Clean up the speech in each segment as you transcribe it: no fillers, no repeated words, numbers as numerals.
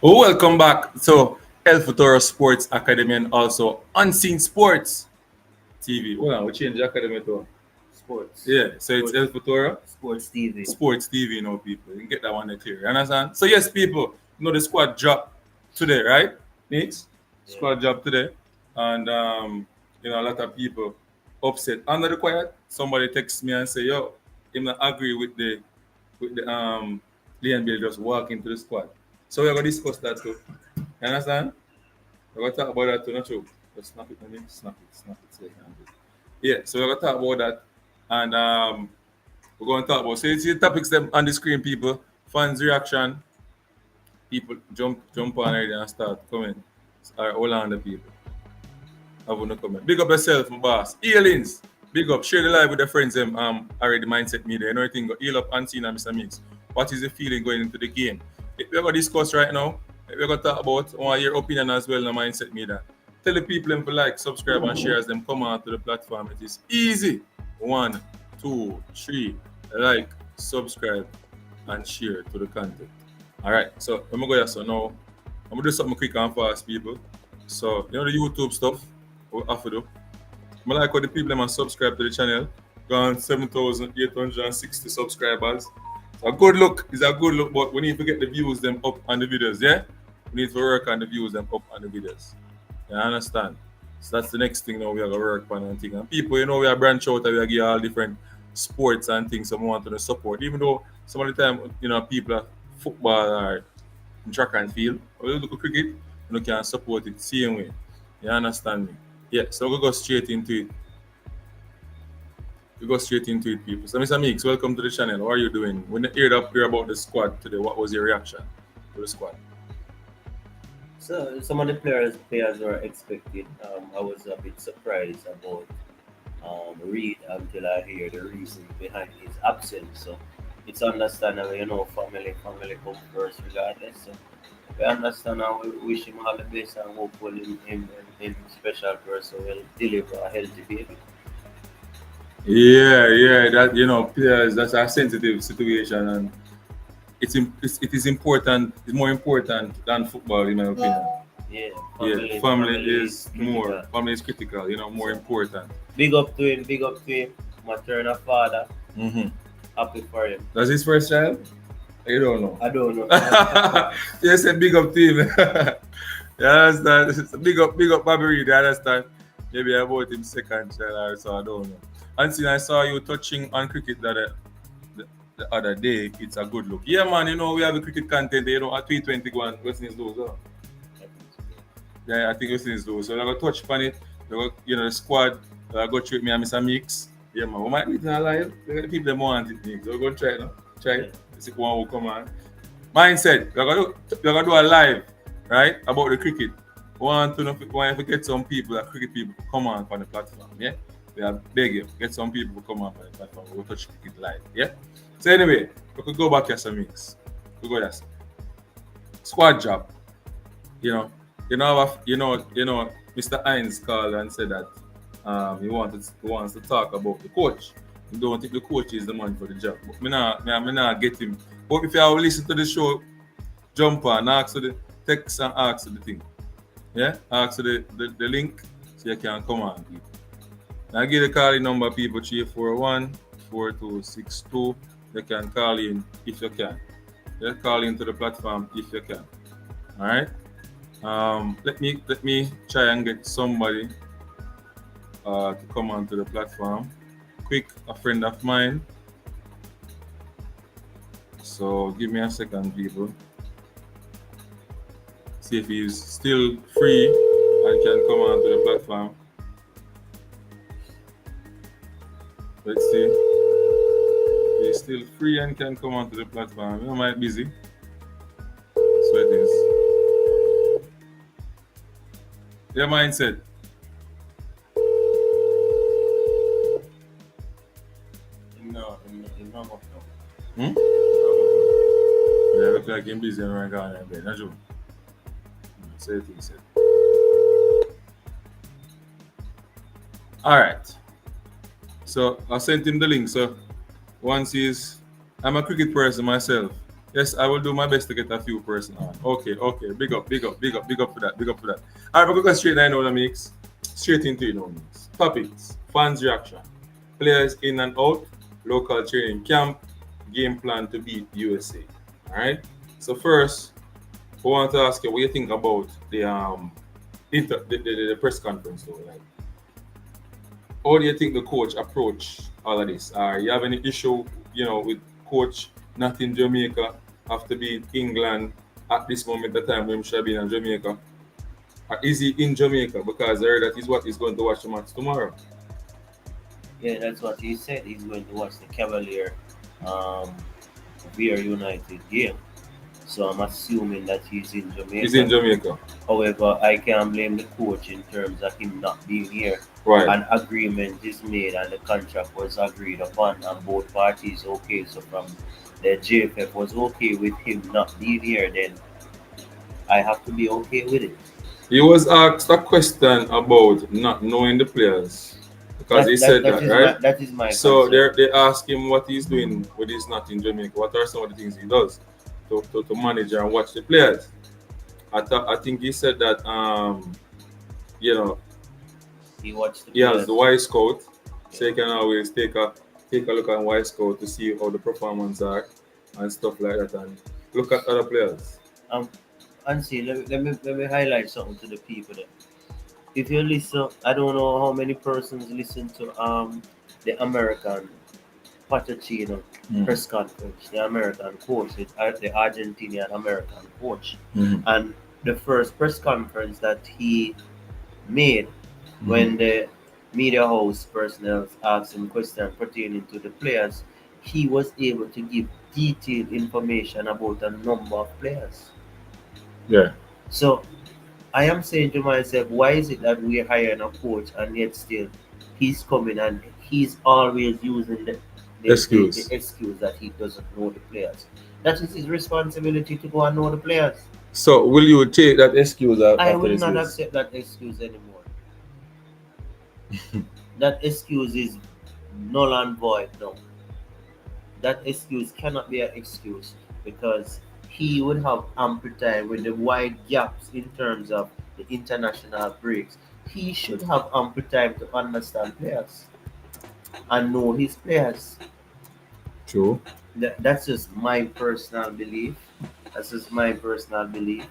Oh, welcome back. So, El Futuro Sports Academy and also Unseen Sports TV. Hold on, we change the academy to Sports. yeah. So it's El Sports. Futuro Sports TV. Sports TV. You know, people, you can get that one clear. You understand? So yes, people, the squad dropped today, right? Next Yeah. squad dropped today, and a lot of people upset. Under the quiet, somebody texts me and say, "Yo, him not agree with the Leon Bill just walk into the squad." So we're gonna discuss that too. You understand? We're gonna talk about that too, not true. Just snap it, maybe snap it, so you can do it. Yeah, so we're gonna talk about that, and we're gonna talk about. So you see the topics them on the screen, people. Fans' reaction. People jump on already and start coming. All right, hold on, the people. I want to comment. Big up yourself, my boss. Healings. Big up. Share the live with your friends. Already mindset media. You know everything. Go heal up Antina, Mr. Mix. What is the feeling going into the game? We're gonna discuss right now. We're gonna talk about your opinion as well in the mindset media. Tell the people them to like, subscribe, and share as them come on to the platform. It is easy. 1, 2, 3. Like, subscribe, and share to the content. Alright, so let me go here. So now I'm gonna do something quick and fast, people. So the YouTube stuff we have to do. I like how the people them subscribe to the channel. Gone 7,860 subscribers. So a good look is a good look, but we need to get the views them up on the videos, yeah? We need to work on the views them up on the videos. You understand? So that's the next thing now we are gonna work on and thing. And people, we are branch out and we are give all different sports and things some want to support. Even though some of the time, people are football or in track and field, or look at cricket, you can support it same way. You understand me? Yeah, so we'll go straight into it. We go straight into it, people. So, Mr. Meeks, welcome to the channel. How are you doing? When you heard up here about the squad today, what was your reaction to the squad? So some of the players were expected. I was a bit surprised about Reed until I hear the reason behind his absence. So it's understandable, family comes first regardless. So we understand and we wish him all the best and hopefully him special person will deliver a healthy baby. Yeah, that players. That's a sensitive situation, and it is important. It's more important than football, in my opinion. Yeah, Yeah, family, family family is is more. critical. Family is critical. More So important. big up to him, maternal father. Mm-hmm. Happy for him. That's his first child. You don't know. I don't know. Yes, a big up team. You understand? It's a big up Bobby Reed, you understand? Maybe about him second child or so, I don't know. And since I saw you touching on cricket the other day, it's a good look. Yeah, man, we have a cricket content, at 320 go on West Indies lose. Oh. Yeah, I think West Indies lose. So I'm going to touch upon it. The squad, go through with me and Mr. Mix. Yeah, man, we might be alive. The people that want it, so we're going to try it, no? Try it. See one will come on. Mindset, we're gonna do a live, right? About the cricket. We want to get some people, cricket people, to come on the platform, yeah? We are begging, get some people to come on the platform. We'll touch cricket live, yeah? So anyway, we could go back here some mix. We go there. Squad job. Mr. Hines called and said that he wants to talk about the coach. He don't think the coach is the man for the job. But me not get him. But if you have listen to the show, jump on, ask for the text and ask for the thing. Yeah? Ask for the link so you can come on, people. Now give the calling number, people, 341-4262. You can call in if you can. You call into the platform if you can. Alright? Let me try and get somebody to come onto the platform. Quick, a friend of mine. So give me a second, people. See if he's still free and can come onto the platform. Let's see. If he's still free and can come onto the platform. You might be busy. So it is. Your mindset. Hmm? Yeah, look like him busy right now. Not true. Say it, he said. Alright. So I sent him the link. So once I'm a cricket person myself. Yes, I will do my best to get a few person on. Okay, okay. Big up, big up, big up, big up for that, big up for that. All right, we're going straight now the mix. Straight into it now mix. Topics, fans' reaction, players in and out, local training camp, game plan to beat USA. All right. So first, I want to ask you what you think about the press conference though. Like, how do you think the coach approach all of this? You have any issue, with coach not in Jamaica after being England at this moment of time when he should be in Jamaica? Or is he in Jamaica? Because I heard that is what he's going to watch the match tomorrow. Yeah, that's what he said. He's going to watch the Cavalier um, Beer United game. So I'm assuming that he's in He's in Jamaica. Jamaica. However, I can't blame the coach in terms of him not being here. Right. An agreement is made and the contract was agreed upon, and both parties okay. So from the JFF was okay with him not being here, then I have to be okay with it. He was asked a question about not knowing the players because he said that, right? That is my So concern. they ask him what he's doing when he's not in Jamaica. What are some of the things he does to manage and watch the players? I think he said that you know He watched the he has players. the Y Scout, so Yeah. he can always take a look at Y Scout to see how the performance are and stuff like that, and look at other players. Um, and see, let me highlight something to the people there. If you listen, I don't know how many persons listen to the American Patachino Mm. press conference, the American coach, the Argentinian American coach, Mhm. and the first press conference that he made Mhm. when the media house personnel asked him questions pertaining to the players, he was able to give detailed information about a number of players. Yeah. So I am saying to myself, why is it that we're hiring a coach and yet still he's coming and he's always using the Excuse. excuse that he doesn't know the players? That is his responsibility to go and know the players. So will you take that excuse I after will this not is? accept that excuse anymore. That excuse is null and void now. That excuse cannot be an excuse because he would have ample time with the wide gaps in terms of the international breaks. He should have ample time to understand players and know his players. True. That's just my personal belief. That's just my personal belief.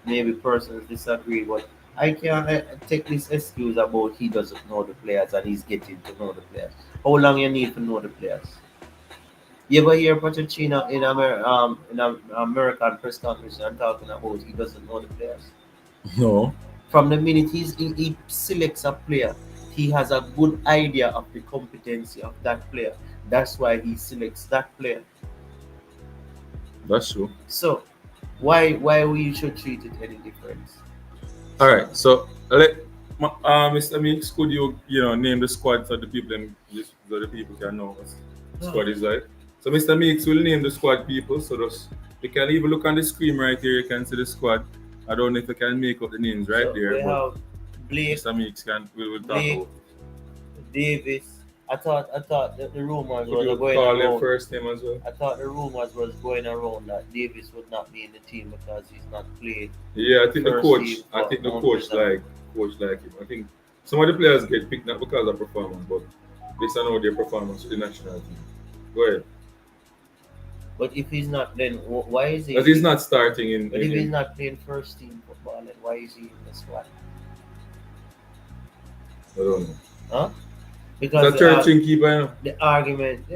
Maybe persons disagree, but I can't take this excuse about he doesn't know the players and he's getting to know the players. How long you need to know the players? You ever hear Pochettino in American press conference and talking about he doesn't know the players? No. From the minute he selects a player, he has a good idea of the competency of that player. That's why he selects that player. That's true. So why we should treat it any different? All right. So Mr. Meeks, could you name the squad so the people so the people can know what squad is like? So Mr. Meeks will name the squad people. So just you can even look on the screen right here. You can see the squad. I don't know if you can make up the names right So there, we but have Blake, Mr. Meeks will talk Blake, about. Davis. I thought that the rumors Could were you going call their around. first name as well? I thought the rumors was going around that Davis would not be in the team because he's not played Yeah, I think the first coach. team I for think the Mount Pleasant. coach like him. I think some of the players get picked not because of performance, but based on how their performance with the national team. Go ahead. But if he's not, then why is But he's he? not starting But if he's in not playing first team football, then why is he in the squad? I don't know. Huh? It's Because a third string keeper, you know. the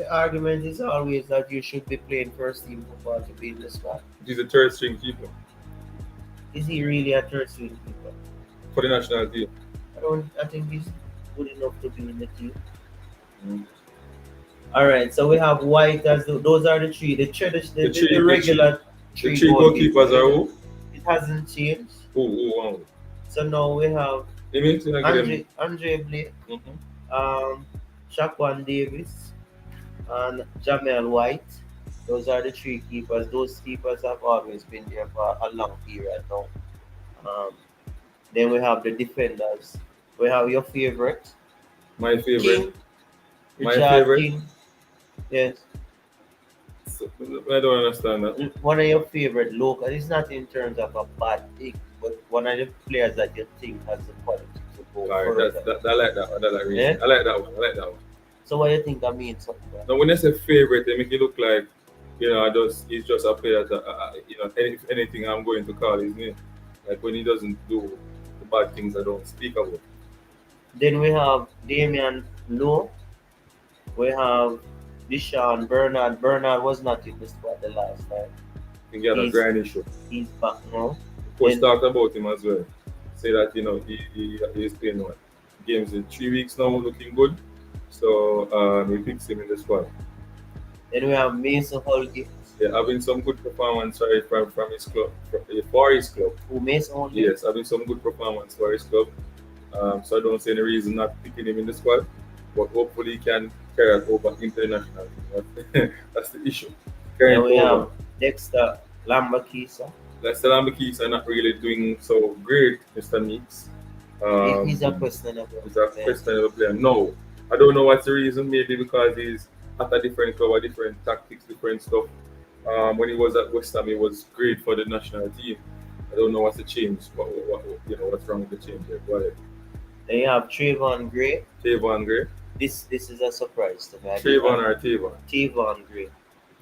argument is always that you should be playing first team football to be in the squad. He's a third string keeper Is he really a third string keeper? for the national team. I think he's good enough to be in the team. Mm. All right, so we have White as those are the three, the regular The three three goalkeepers are goalkeepers. who? It hasn't changed. Who? So now we have You mean to give them? Andre Blake, Mhm. um, Shaquan Davis, and Jamel White. Those are the three keepers. Those keepers have always been there for a long period now. Um, then we have the defenders. We have your favorite, My favorite. King, My Richard favorite. King. Yes. So, I don't understand that. One of your favorite local, it's not in terms of a bad thing, but one of the players that you think has the quality to go All right, further. I like that one. I like reason. Yeah? I like that one. I like that one. So what you think I mean something like Now, when they say favorite, they make it look like I just he's just a player that if anything I'm going to call his name. Like when he doesn't do the bad things, I don't speak about. then we have Damian Lowe, we have Deshaun Bernard. Bernard was not in the squad the last time. I think he had a He's grind issue. he's back now. Coach Then talked about him as well. Say that he's playing what games in 3 weeks now, looking good. So he picks him in the squad. then we have Mason Holgate. Yeah, having some good performance from his club for his club. Who Mason Holgate? Yes, having some good performance for his club. So I don't see any reason not picking him in the squad. But hopefully he can carry it over international. That's the issue. Carrying Then we it have over. Dexter Lambakisa. Leicester Lambekeys are not really doing so great, Mr. Meeks. He's a questionable. He's a player. questionable player. No, I don't know what's the reason. Maybe because he's at a different club, a different tactics, different stuff. When he was at West Ham, he was great for the national team. I don't know what's the change. What's wrong with the change there? Go ahead. Then you have Trayvon Gray. Tavon Gray. This is a surprise to me. Trayvon or Tavon? Tavon Gray.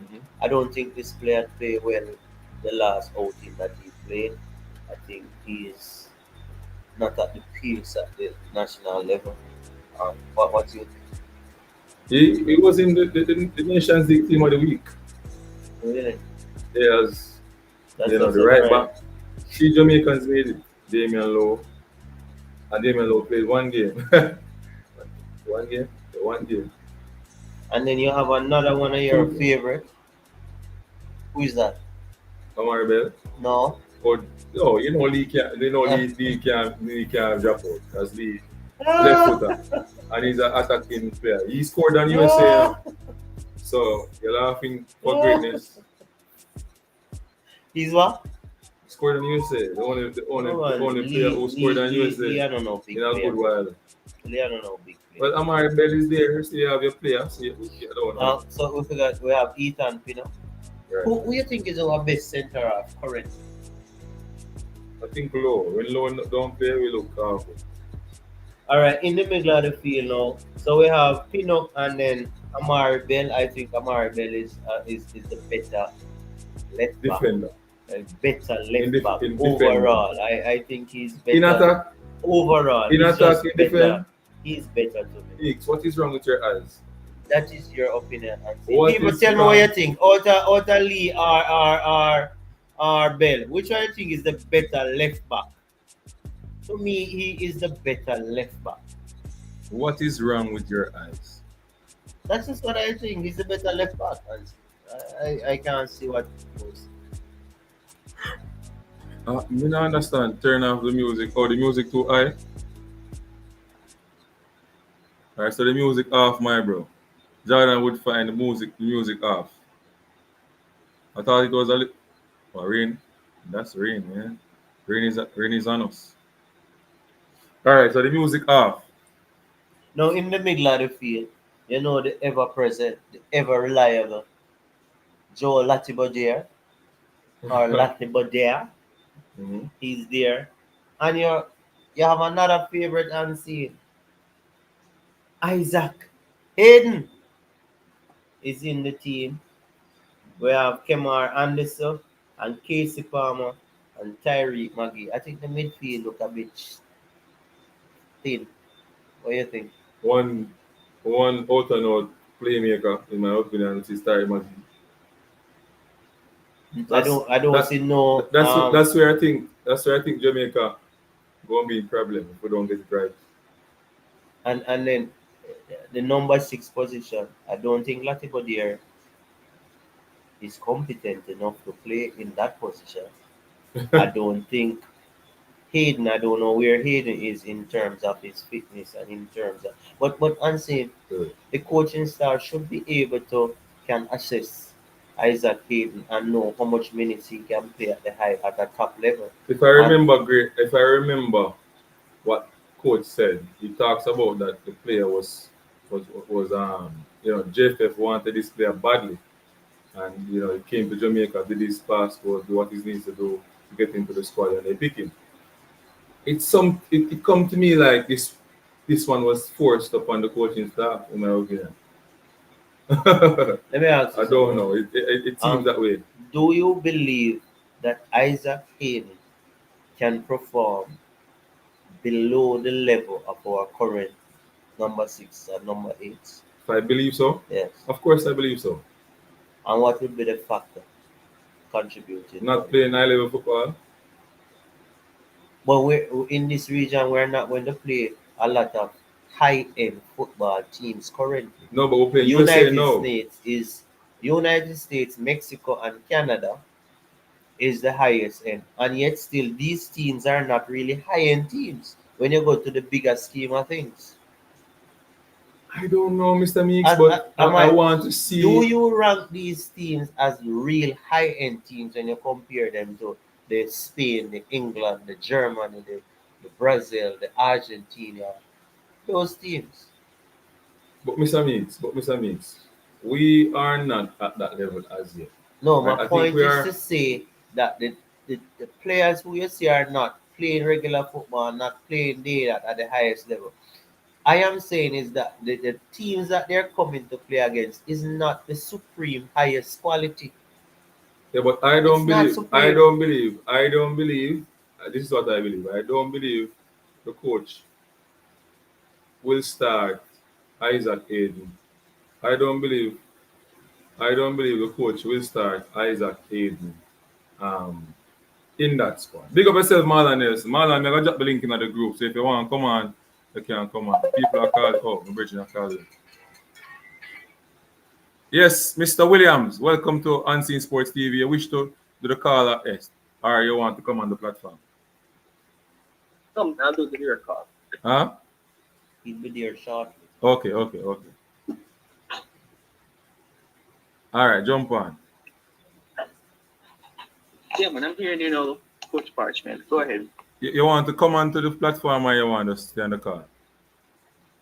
Mhm. I don't think this player played well the last outing that he played. I think he's not at the pace at the national level. What do you think? He was in the Nations League team of the week. Really? There's That's the right back. 3 Jamaicans made it. Damian Lowe. And Damian Lowe played one game. One game? Yeah, one game. And then you have another one of your favorite. Who is that? Amari Bell. No. But no, Lee can't drop out because Lee left footer and he's an attacking player. He scored on USA. So you're laughing for greatness. He's what? He scored on USA. The only Lee- player who scored on Lee, USA I don't know big in a player. good while. Lee, I don't know big player. Well, Amari Bell is there, so you have your player. So I don't know. So we forgot we have Ethan Pino. Right. Who you think is our best centre half currently? I think Low. When Low don't play, we look powerful. All right, in the middle of the field now. So we have Pinnock and then Amari Bell. I think Amari Bell is the better left back. Defender. Better left In back defend. overall. I think he's better In attack, overall. in he's attack, just in better. defend. He's better to me. Higgs, what is wrong with your eyes? That is your opinion. And What people is tell me wrong? what you think. Outer Lee or Bell. Which one you think is the better left back? To me, he is the better left back. What is wrong with your eyes? That's just what I think. He's the better left back. And I can't see what goes. Me not understand. Turn off the music. Oh, the music too high. Alright, so the music off, my bro. Jordan would find the music off. I thought it was a little rain. That's rain, man. Rain is on us. Alright, so the music off. Now, in the middle of the field, you know the ever present, the ever reliable Joe Latibodier or Latibodier. Mhm. He's there. And you have another favorite unseen. Isaac Hayden is in the team. We have Kemar Anderson and Casey Palmer and Tyreek Maggie. I think the midfield look a bit thin. What do you think? One out and out playmaker, in my opinion, which is Terry Maggi. I don't see no. That's where I think Jamaica gonna be in problem if we don't get it right. And then the number 6 position. I don't think Latibodier is competent enough to play in that position. I don't think Hayden. I don't know where Hayden is in terms of his fitness and in terms of. But I'm saying the coaching staff should be able to can assess Isaac Hayden and know how much minutes he can play at the top level. If I remember what coach said, he talks about that the player was JFF wanted this player badly, and he came to Jamaica, did his passport, do what he needs to do to get into the squad, and they pick him. It come to me like this one was forced upon the coaching staff, in my opinion. I Let me ask you don't something. know. It seems Um, that way. do you believe that Isaac Hayden can perform below the level of our current number six and number eight? If I believe so, Yes. of course I believe so. And what would be the factor contributing for Not it? playing high level football. But we're in this region, we're not going to play a lot of high-end football teams currently. No, but we're playing USA United now. States is United States, Mexico, and Canada is the highest end, and yet still these teams are not really high-end teams when you go to the bigger scheme of things. I don't know, Mr. Meeks, As, but am I I? want to Do see. you rank these teams as real high-end teams when you compare them to the Spain, the England, the Germany, the Brazil, the Argentina, those teams? But Mr. Meeks, we are not at that level as yet. No, my I think point we is to are. say that the players who you see are not playing regular football, not playing there at the highest level. I am saying is that the teams that they're coming to play against is not the supreme highest quality. Yeah, but I It's don't not believe. I supreme. don't believe. I don't believe. This is what I believe. I don't believe the coach will start Isaac Hayden. I don't believe. I don't believe the coach will start Isaac Hayden um, in that squad. Big up yourself, Marlon Nelson. Marlon, I'm gonna drop the link in the group. So if you want to come on, you can come on. People are calling. Oh, my bridge are calling. Yes, Mr. Williams, welcome to Unseen Sports TV. You wish to do the call at S, or you want to come on the platform? Come, I'll do the beer call. Huh? He'll be there shortly. Okay. All right, jump on. Yeah, man, I'm hearing Coach Parchment. Go ahead. You want to come on to the platform, or you want to stay on the call?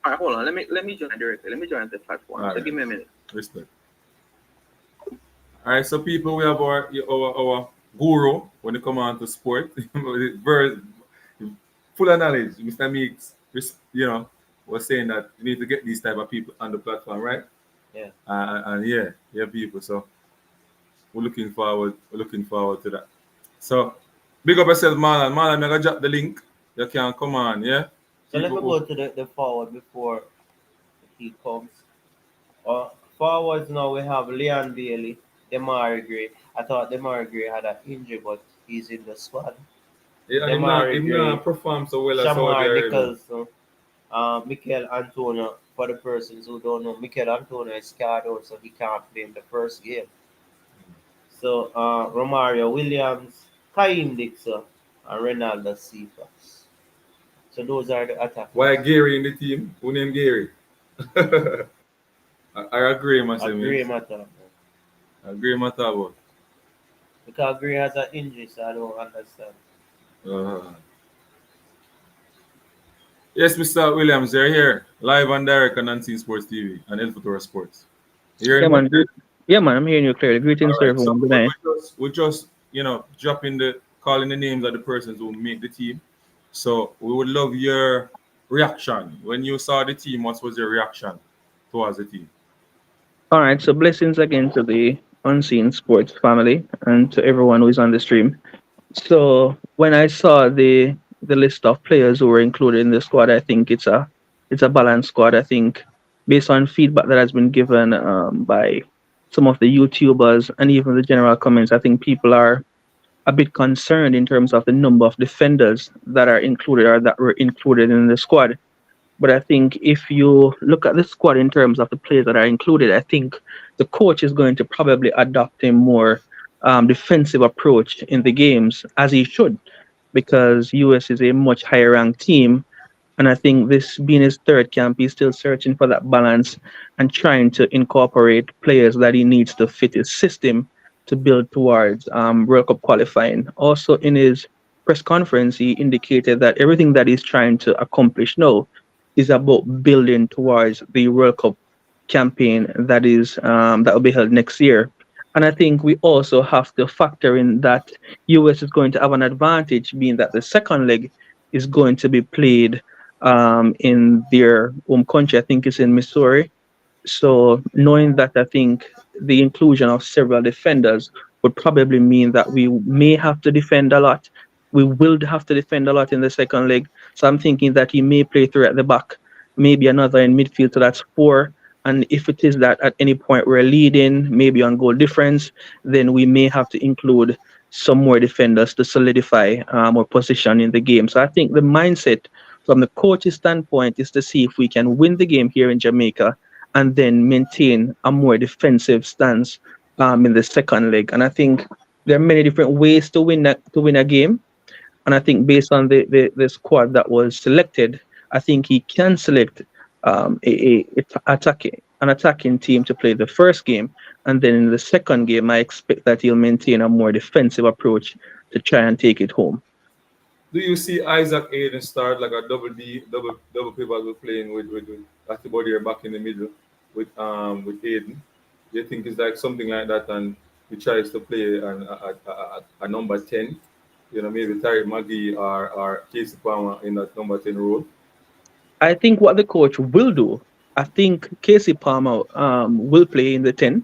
All right, hold on. Let me join directly. Let me join the platform. All So right, give me a minute. respect. All right, so people, we have our guru when it come on to sport. Very full of knowledge. Mr. Meeks, was saying that you need to get these type of people on the platform, right? Yeah. And yeah, people. So we're looking forward. We're looking forward to that. So big up yourself, Marlon. Marlon, I'm gonna drop the link. You can come on, yeah. So let People me who go to the forward before he comes. Forwards now we have Leon Bailey, Demari Gray. I thought Demari Gray had an injury, but he's in the squad. yeah, Demari him not Gray, perform so well as Saudi Shamar Arabia. Nicholson, Mikel Antonio. For the persons who don't know, Mikel Antonio is scarred out, so he can't play in the first game. So Romario Williams, Kaim Dixon, and Ronaldo Cephas. So those are the Why attackers. Gary in the team? Who named Gary? I agree, A myself, Gray Mix. matter. I agree, Matabo. Because Gray has an injury, so I don't understand. Uh, yes, Mr. Williams, you're here. Live and direct on Unseen Sports TV and El Futuro Sports. You Yeah, hearing me? man. Yeah, man. I'm hearing you clearly. All Greetings to right. So everyone. Good we, night. we just dropping calling the names of the persons who make the team. So we would love your reaction. When you saw the team, what was your reaction towards the team? All right. So blessings again to the Unseen Sports family and to everyone who is on the stream. So when I saw the list of players who were included in the squad, I think it's a balanced squad. I think based on feedback that has been given by some of the YouTubers and even the general comments, I think people are a bit concerned in terms of the number of defenders that are included or that were included in the squad. But I think if you look at the squad in terms of the players that are included, I think the coach is going to probably adopt a more defensive approach in the games, as he should, because US is a much higher ranked team. And I think this being his third camp, he's still searching for that balance and trying to incorporate players that he needs to fit his system to build towards World Cup qualifying. Also, in his press conference, he indicated that everything that he's trying to accomplish now is about building towards the World Cup campaign that will be held next year. And I think we also have to factor in that US is going to have an advantage, being that the second leg is going to be played in their home country. I think it's in Missouri. So knowing that, I think the inclusion of several defenders would probably mean that we may have to defend a lot. We will have to defend a lot in the second leg. So I'm thinking that he may play three at the back, maybe another in midfield. So that's four. And if it is that at any point we're leading, maybe on goal difference, then we may have to include some more defenders to solidify our position in the game. So I think the mindset from the coach's standpoint is to see if we can win the game here in Jamaica and then maintain a more defensive stance in the second leg. And I think there are many different ways to win a game. And I think based on the squad that was selected, I think he can select an attacking team to play the first game. And then in the second game, I expect that he'll maintain a more defensive approach to try and take it home. Do you see Isaac Hayden start like a double pivot with playing with Atibody back in the middle with Hayden? Do you think it's like something like that, and he tries to play a number 10? You know, maybe Tariq Magee or Casey Palmer in that number 10 role. I think what the coach will do, I think Casey Palmer will play in the 10,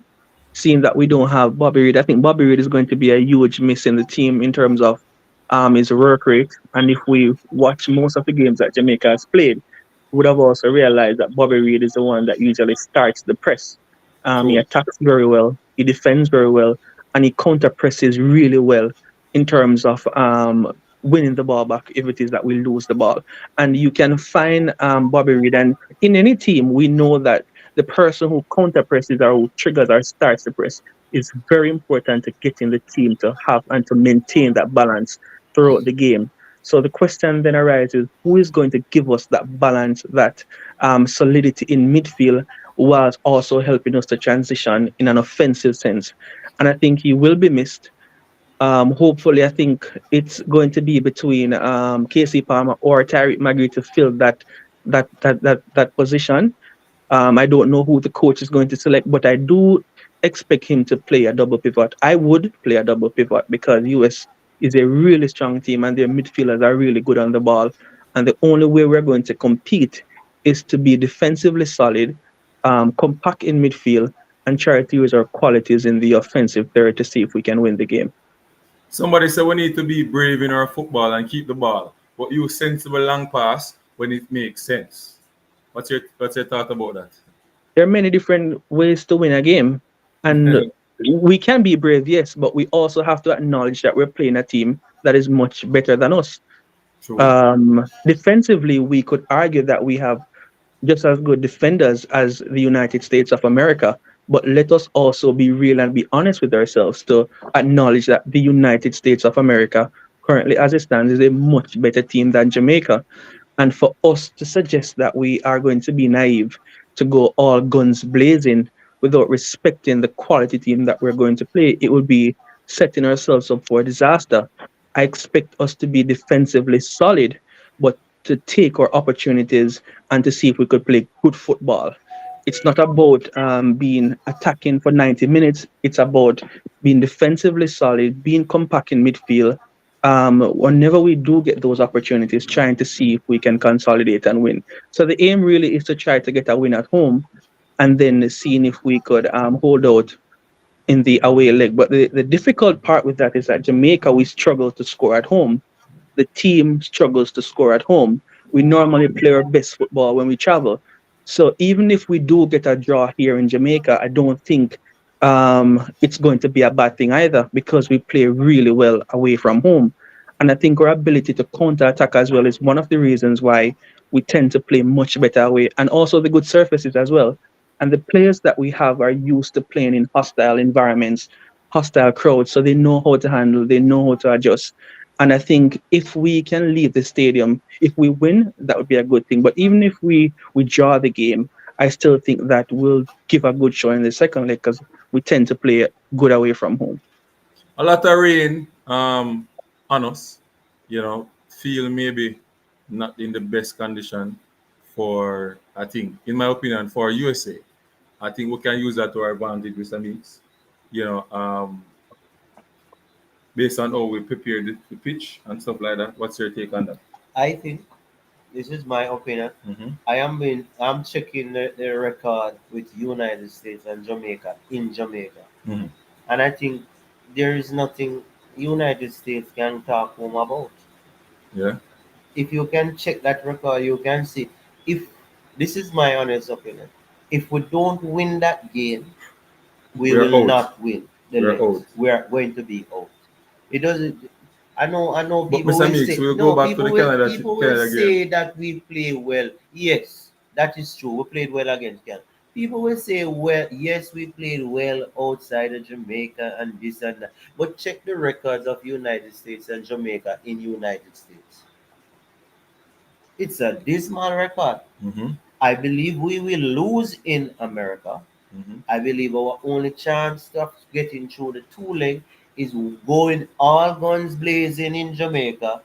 seeing that we don't have Bobby Reid. I think Bobby Reid is going to be a huge miss in the team in terms of his work rate. And if we watch most of the games that Jamaica has played, we would have also realized that Bobby Reid is the one that usually starts the press. He True. attacks very well, he defends very well, and he counter presses really well in terms of winning the ball back if it is that we lose the ball. And you can find Bobby Reid, and in any team, we know that the person who counter presses or who triggers or starts the press is very important to getting the team to have and to maintain that balance throughout the game. So the question then arises, who is going to give us that balance, that solidity in midfield, whilst also helping us to transition in an offensive sense? And I think he will be missed. Hopefully, I think it's going to be between Casey Palmer or Tariq Magee to fill that position. I don't know who the coach is going to select, but I do expect him to play a double pivot. I would play a double pivot because US is a really strong team and their midfielders are really good on the ball. And the only way we're going to compete is to be defensively solid, compact in midfield, and try to use our qualities in the offensive third to see if we can win the game. Somebody said we need to be brave in our football and keep the ball, but use sensible long pass when it makes sense. What's your thought about that? There are many different ways to win a game. And we can be brave, yes, but we also have to acknowledge that we're playing a team that is much better than us. True. Defensively, we could argue that we have just as good defenders as the United States of America. But let us also be real and be honest with ourselves to acknowledge that the United States of America, currently as it stands, is a much better team than Jamaica. And for us to suggest that we are going to be naive, to go all guns blazing without respecting the quality team that we're going to play, it would be setting ourselves up for a disaster. I expect us to be defensively solid, but to take our opportunities and to see if we could play good football. It's not about being attacking for 90 minutes. It's about being defensively solid, being compact in midfield. Whenever we do get those opportunities, trying to see if we can consolidate and win. So the aim really is to try to get a win at home and then seeing if we could hold out in the away leg. But the difficult part with that is that Jamaica, we struggle to score at home. The team struggles to score at home. We normally play our best football when we travel. So even if we do get a draw here in Jamaica, I don't think it's going to be a bad thing either because we play really well away from home. And I think our ability to counter-attack as well is one of the reasons why we tend to play much better away, and also the good surfaces as well. And the players that we have are used to playing in hostile environments, hostile crowds, so they know how to handle, they know how to adjust. And I think if we can leave the stadium, if we win, that would be a good thing. But even if we draw the game, I still think that we'll give a good show in the second leg because we tend to play good away from home. A lot of rain on us, feel maybe not in the best condition for, I think, in my opinion, for USA. I think we can use that to our advantage with some means. you know, based on how we prepare the pitch and stuff like that. What's your take on that? I think this is my opinion. Mm-hmm. I'm checking the record with United States and Jamaica in Jamaica. Mm-hmm. And I think there is nothing United States can talk home about. Yeah. If you can check that record, you can see if this is my honest opinion. If we don't win that game, we We're will out. not win the We're legs. out. We are going to be out. It doesn't. I know. But People Mr. will Mix, say we'll go no. back to the Canada People will Canada game. say that we play well. Yes, that is true. We played well against Canada. People will say, well, yes, we played well outside of Jamaica and this and that. But check the records of United States and Jamaica in United States. It's a dismal record. Mm-hmm. I believe we will lose in America. Mm-hmm. I believe our only chance of getting through the two leg is going all guns blazing in Jamaica,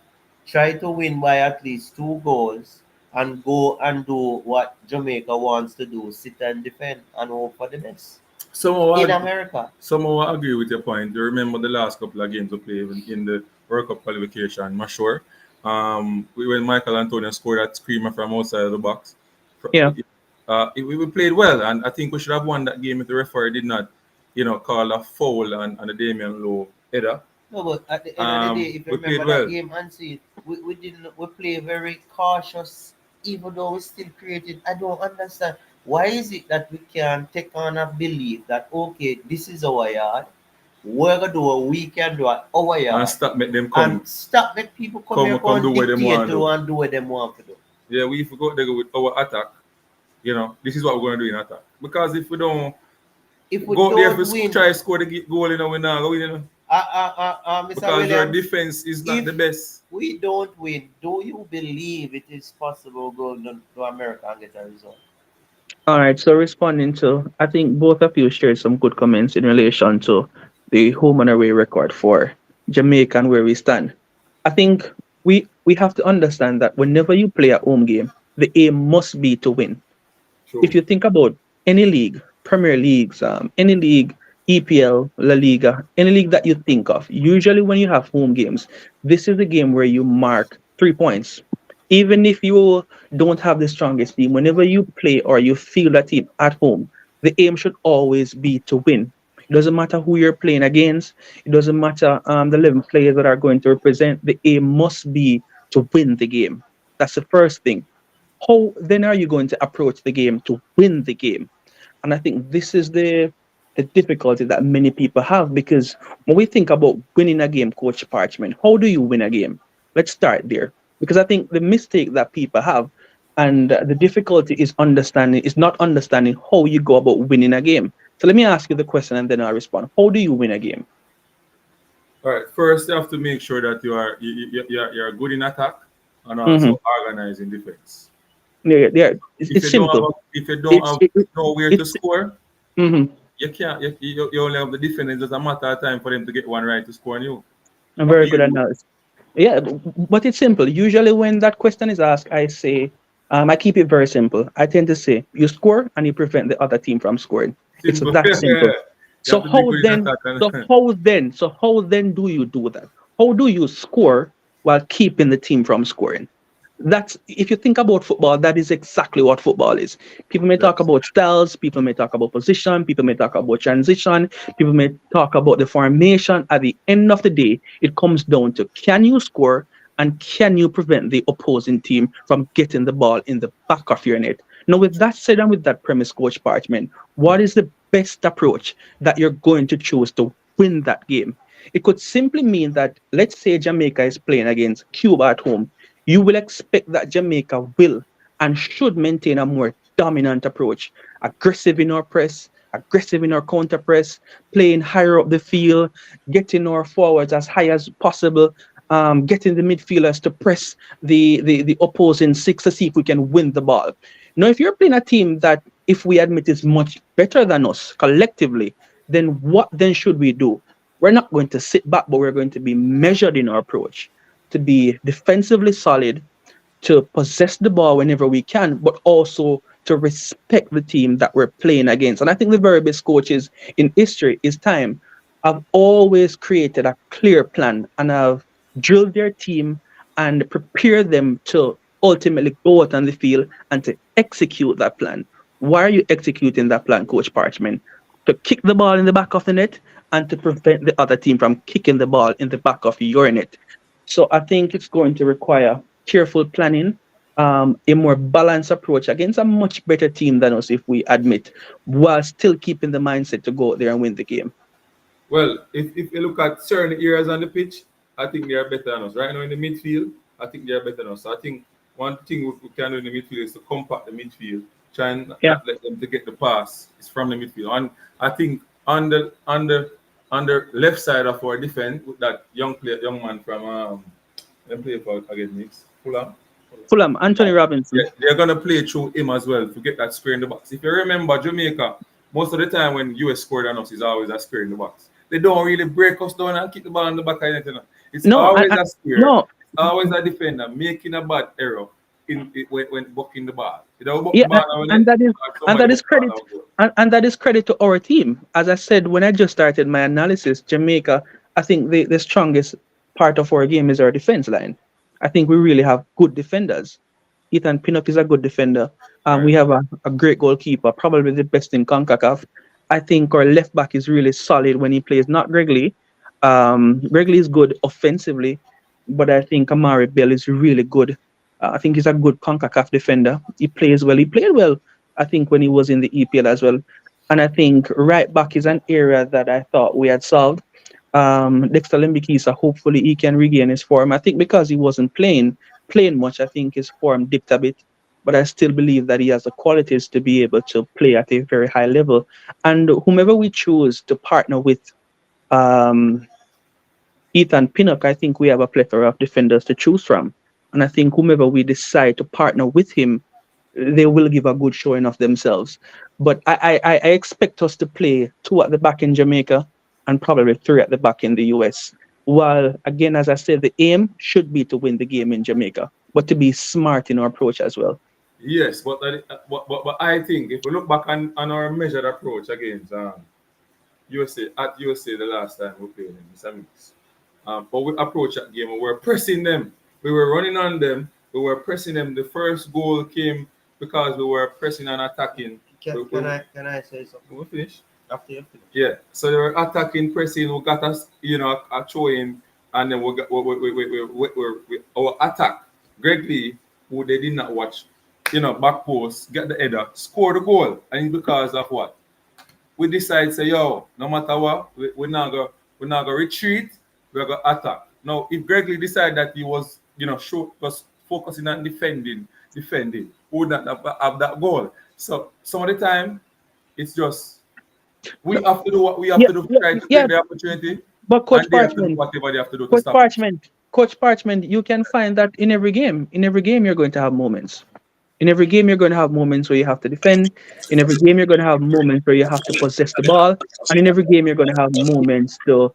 try to win by at least 2 goals, and go and do what Jamaica wants to do, sit and defend and hope for the best. In America. Somehow I agree with your point. You remember the last couple of games we played in the World Cup qualification, I'm not sure. When Michael Antonio scored that screamer from outside of the box. Yeah. We played well, and I think we should have won that game if the referee did not, call a foul on the Damian Lowe header. No, but at the end of the day, if you we played remember that well. game and see, we didn't we play very cautious, even though we still created. I don't understand. Why is it that we can take on a belief that okay, this is our yard, we're gonna do what we can do at our yard, And stop make them come. and stop let people come here come and do what they dictate want to to. and do what they want to do. Yeah, we forgot to go with our attack. This is what we're going to do in attack. Because if we don't If we go there, don't if we win, try to score the goal, we're not going to win. Mr. Because our Williams, defense is not if the best. we don't win, do you believe it is possible going to America and get a result? All right. So responding to, I think both of you shared some good comments in relation to the home and away record for Jamaica and where we stand. I think we have to understand that whenever you play a home game, the aim must be to win. True. If you think about any league, Premier Leagues, any league, EPL, La Liga, any league that you think of, usually when you have home games, this is the game where you mark 3 points. Even if you don't have the strongest team, whenever you play or you feel that team at home, the aim should always be to win. It doesn't matter who you're playing against. It doesn't matter the 11 players that are going to represent. The aim must be to win the game. That's the first thing. How then are you going to approach the game to win the game? And I think this is the difficulty that many people have, because when we think about winning a game, Coach Parchment, how do you win a game? Let's start there. Because I think the mistake that people have and the difficulty is not understanding how you go about winning a game. So let me ask you the question and then I'll respond. How do you win a game? All right. First, you have to make sure that you're good in attack and also organized in defense. Yeah. It's simple. If you don't know where to score, Mhm. you can't. You only have the defense. It's just a matter of time for them to get one right to score on you. A very good analysis. Yeah, but it's simple. Usually when that question is asked, I say, I keep it very simple. I tend to say, you score and you prevent the other team from scoring. It's Simple. that simple. So have to be how good in then? attack and- So how then do you do that? How do you score while keeping the team from scoring? That's, if you think about football, that is exactly what football is. People may talk about styles, people may talk about position, people may talk about transition, people may talk about the formation. At the end of the day, it comes down to, can you score and can you prevent the opposing team from getting the ball in the back of your net? Now, with that said and with that premise, Coach Parchment, what is the best approach that you're going to choose to win that game? It could simply mean that, let's say Jamaica is playing against Cuba at home. You will expect that Jamaica will and should maintain a more dominant approach, aggressive in our press, aggressive in our counter press, playing higher up the field, getting our forwards as high as possible, getting the midfielders to press the opposing six to see if we can win the ball. Now, if you're playing a team that, if we admit, is much better than us collectively, then what then should we do? We're not going to sit back, but we're going to be measured in our approach, to be defensively solid, to possess the ball whenever we can, but also to respect the team that we're playing against. And I think the very best coaches in history is time have always created a clear plan and have drilled their team and prepared them to ultimately go out on the field and to execute that plan. Why are you executing that plan, Coach Parchment? To kick the ball in the back of the net and to prevent the other team from kicking the ball in the back of your net. So I think it's going to require careful planning, a more balanced approach against a much better team than us, if we admit, while still keeping the mindset to go out there and win the game. Well, if you look at certain areas on the pitch, I think they are better than us. Right now in the midfield, I think they are better than us. So I think one thing we can do in the midfield is to compact the midfield, try and not let them to get the pass. It's from the midfield. And I think on the left side of our defense, with that young man from them play for against Knicks, Fulham, Anthony Robinson. Yeah, they're gonna play through him as well to get that square in the box. If you remember Jamaica, most of the time when US scored on us, is always a square in the box. They don't really break us down and kick the ball in the back of anything. It's always a square. No. It's always a defender making a bad error when bucking the ball. And that is credit to our team. As I said when I just started my analysis, Jamaica, I think the strongest part of our game is our defense line. I think we really have good defenders. Ethan Pinnock is a good defender. We have a great goalkeeper, probably the best in CONCACAF. I think our left back is really solid when he plays. Not Gregley. Gregley is good offensively, but I think Amari Bell is really good. I think he's a good CONCACAF defender. He plays well. He played well, I think, when he was in the EPL as well. And I think right back is an area that I thought we had solved. Dexter Lembikisa, hopefully he can regain his form. I think because he wasn't playing much, I think his form dipped a bit. But I still believe that he has the qualities to be able to play at a very high level. And whomever we choose to partner with Ethan Pinnock, I think we have a plethora of defenders to choose from. And I think whomever we decide to partner with him, they will give a good showing of themselves. But I expect us to play 2 at the back in Jamaica and probably 3 at the back in the US. While, again, as I said, the aim should be to win the game in Jamaica, but to be smart in our approach as well. Yes, but I think if we look back on our measured approach against USA the last time we played in the mix. But we approached that game and we were pressing them. We were running on them. We were pressing them. The first goal came because we were pressing and attacking. Can I say something? We finished. After you finish. Yeah. So they were attacking, pressing. We got us, a throw in, and then we our attack. Greg Lee, who they did not watch, back post, get the header, score the goal, and it's because of what? We decide say, no matter what, we're not gonna retreat. We're gonna attack. Now, if Greg Lee decided that he was, was focusing on defending, we would not have that goal. So some of the time, it's just we have to do what we have to do to try to take the opportunity. But Coach Parchment, whatever they have to do. Coach Parchment, you can find that in every game. In every game, you're going to have moments. In every game, you're going to have moments where you have to defend. In every game, you're going to have moments where you have to possess the ball. And in every game, you're going to have moments to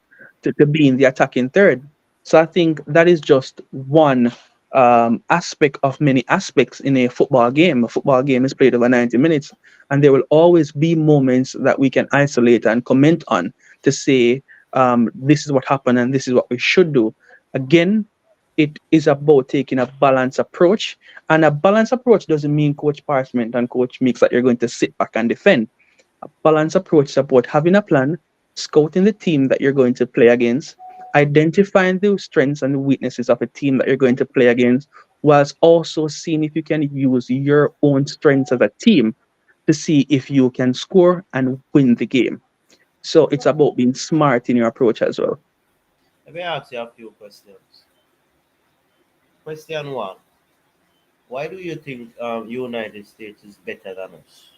be in the attacking third. So I think that is just one aspect of many aspects in a football game. A football game is played over 90 minutes, and there will always be moments that we can isolate and comment on to say, this is what happened and this is what we should do. Again, it is about taking a balanced approach, and a balanced approach doesn't mean Coach Parchment and Coach Meeks that you're going to sit back and defend. A balanced approach is about having a plan, scouting the team that you're going to play against, identifying the strengths and the weaknesses of a team that you're going to play against, whilst also seeing if you can use your own strengths as a team to see if you can score and win the game. So it's about being smart in your approach as well. Let me ask you a few questions. Question 1. Why do you think United States is better than us?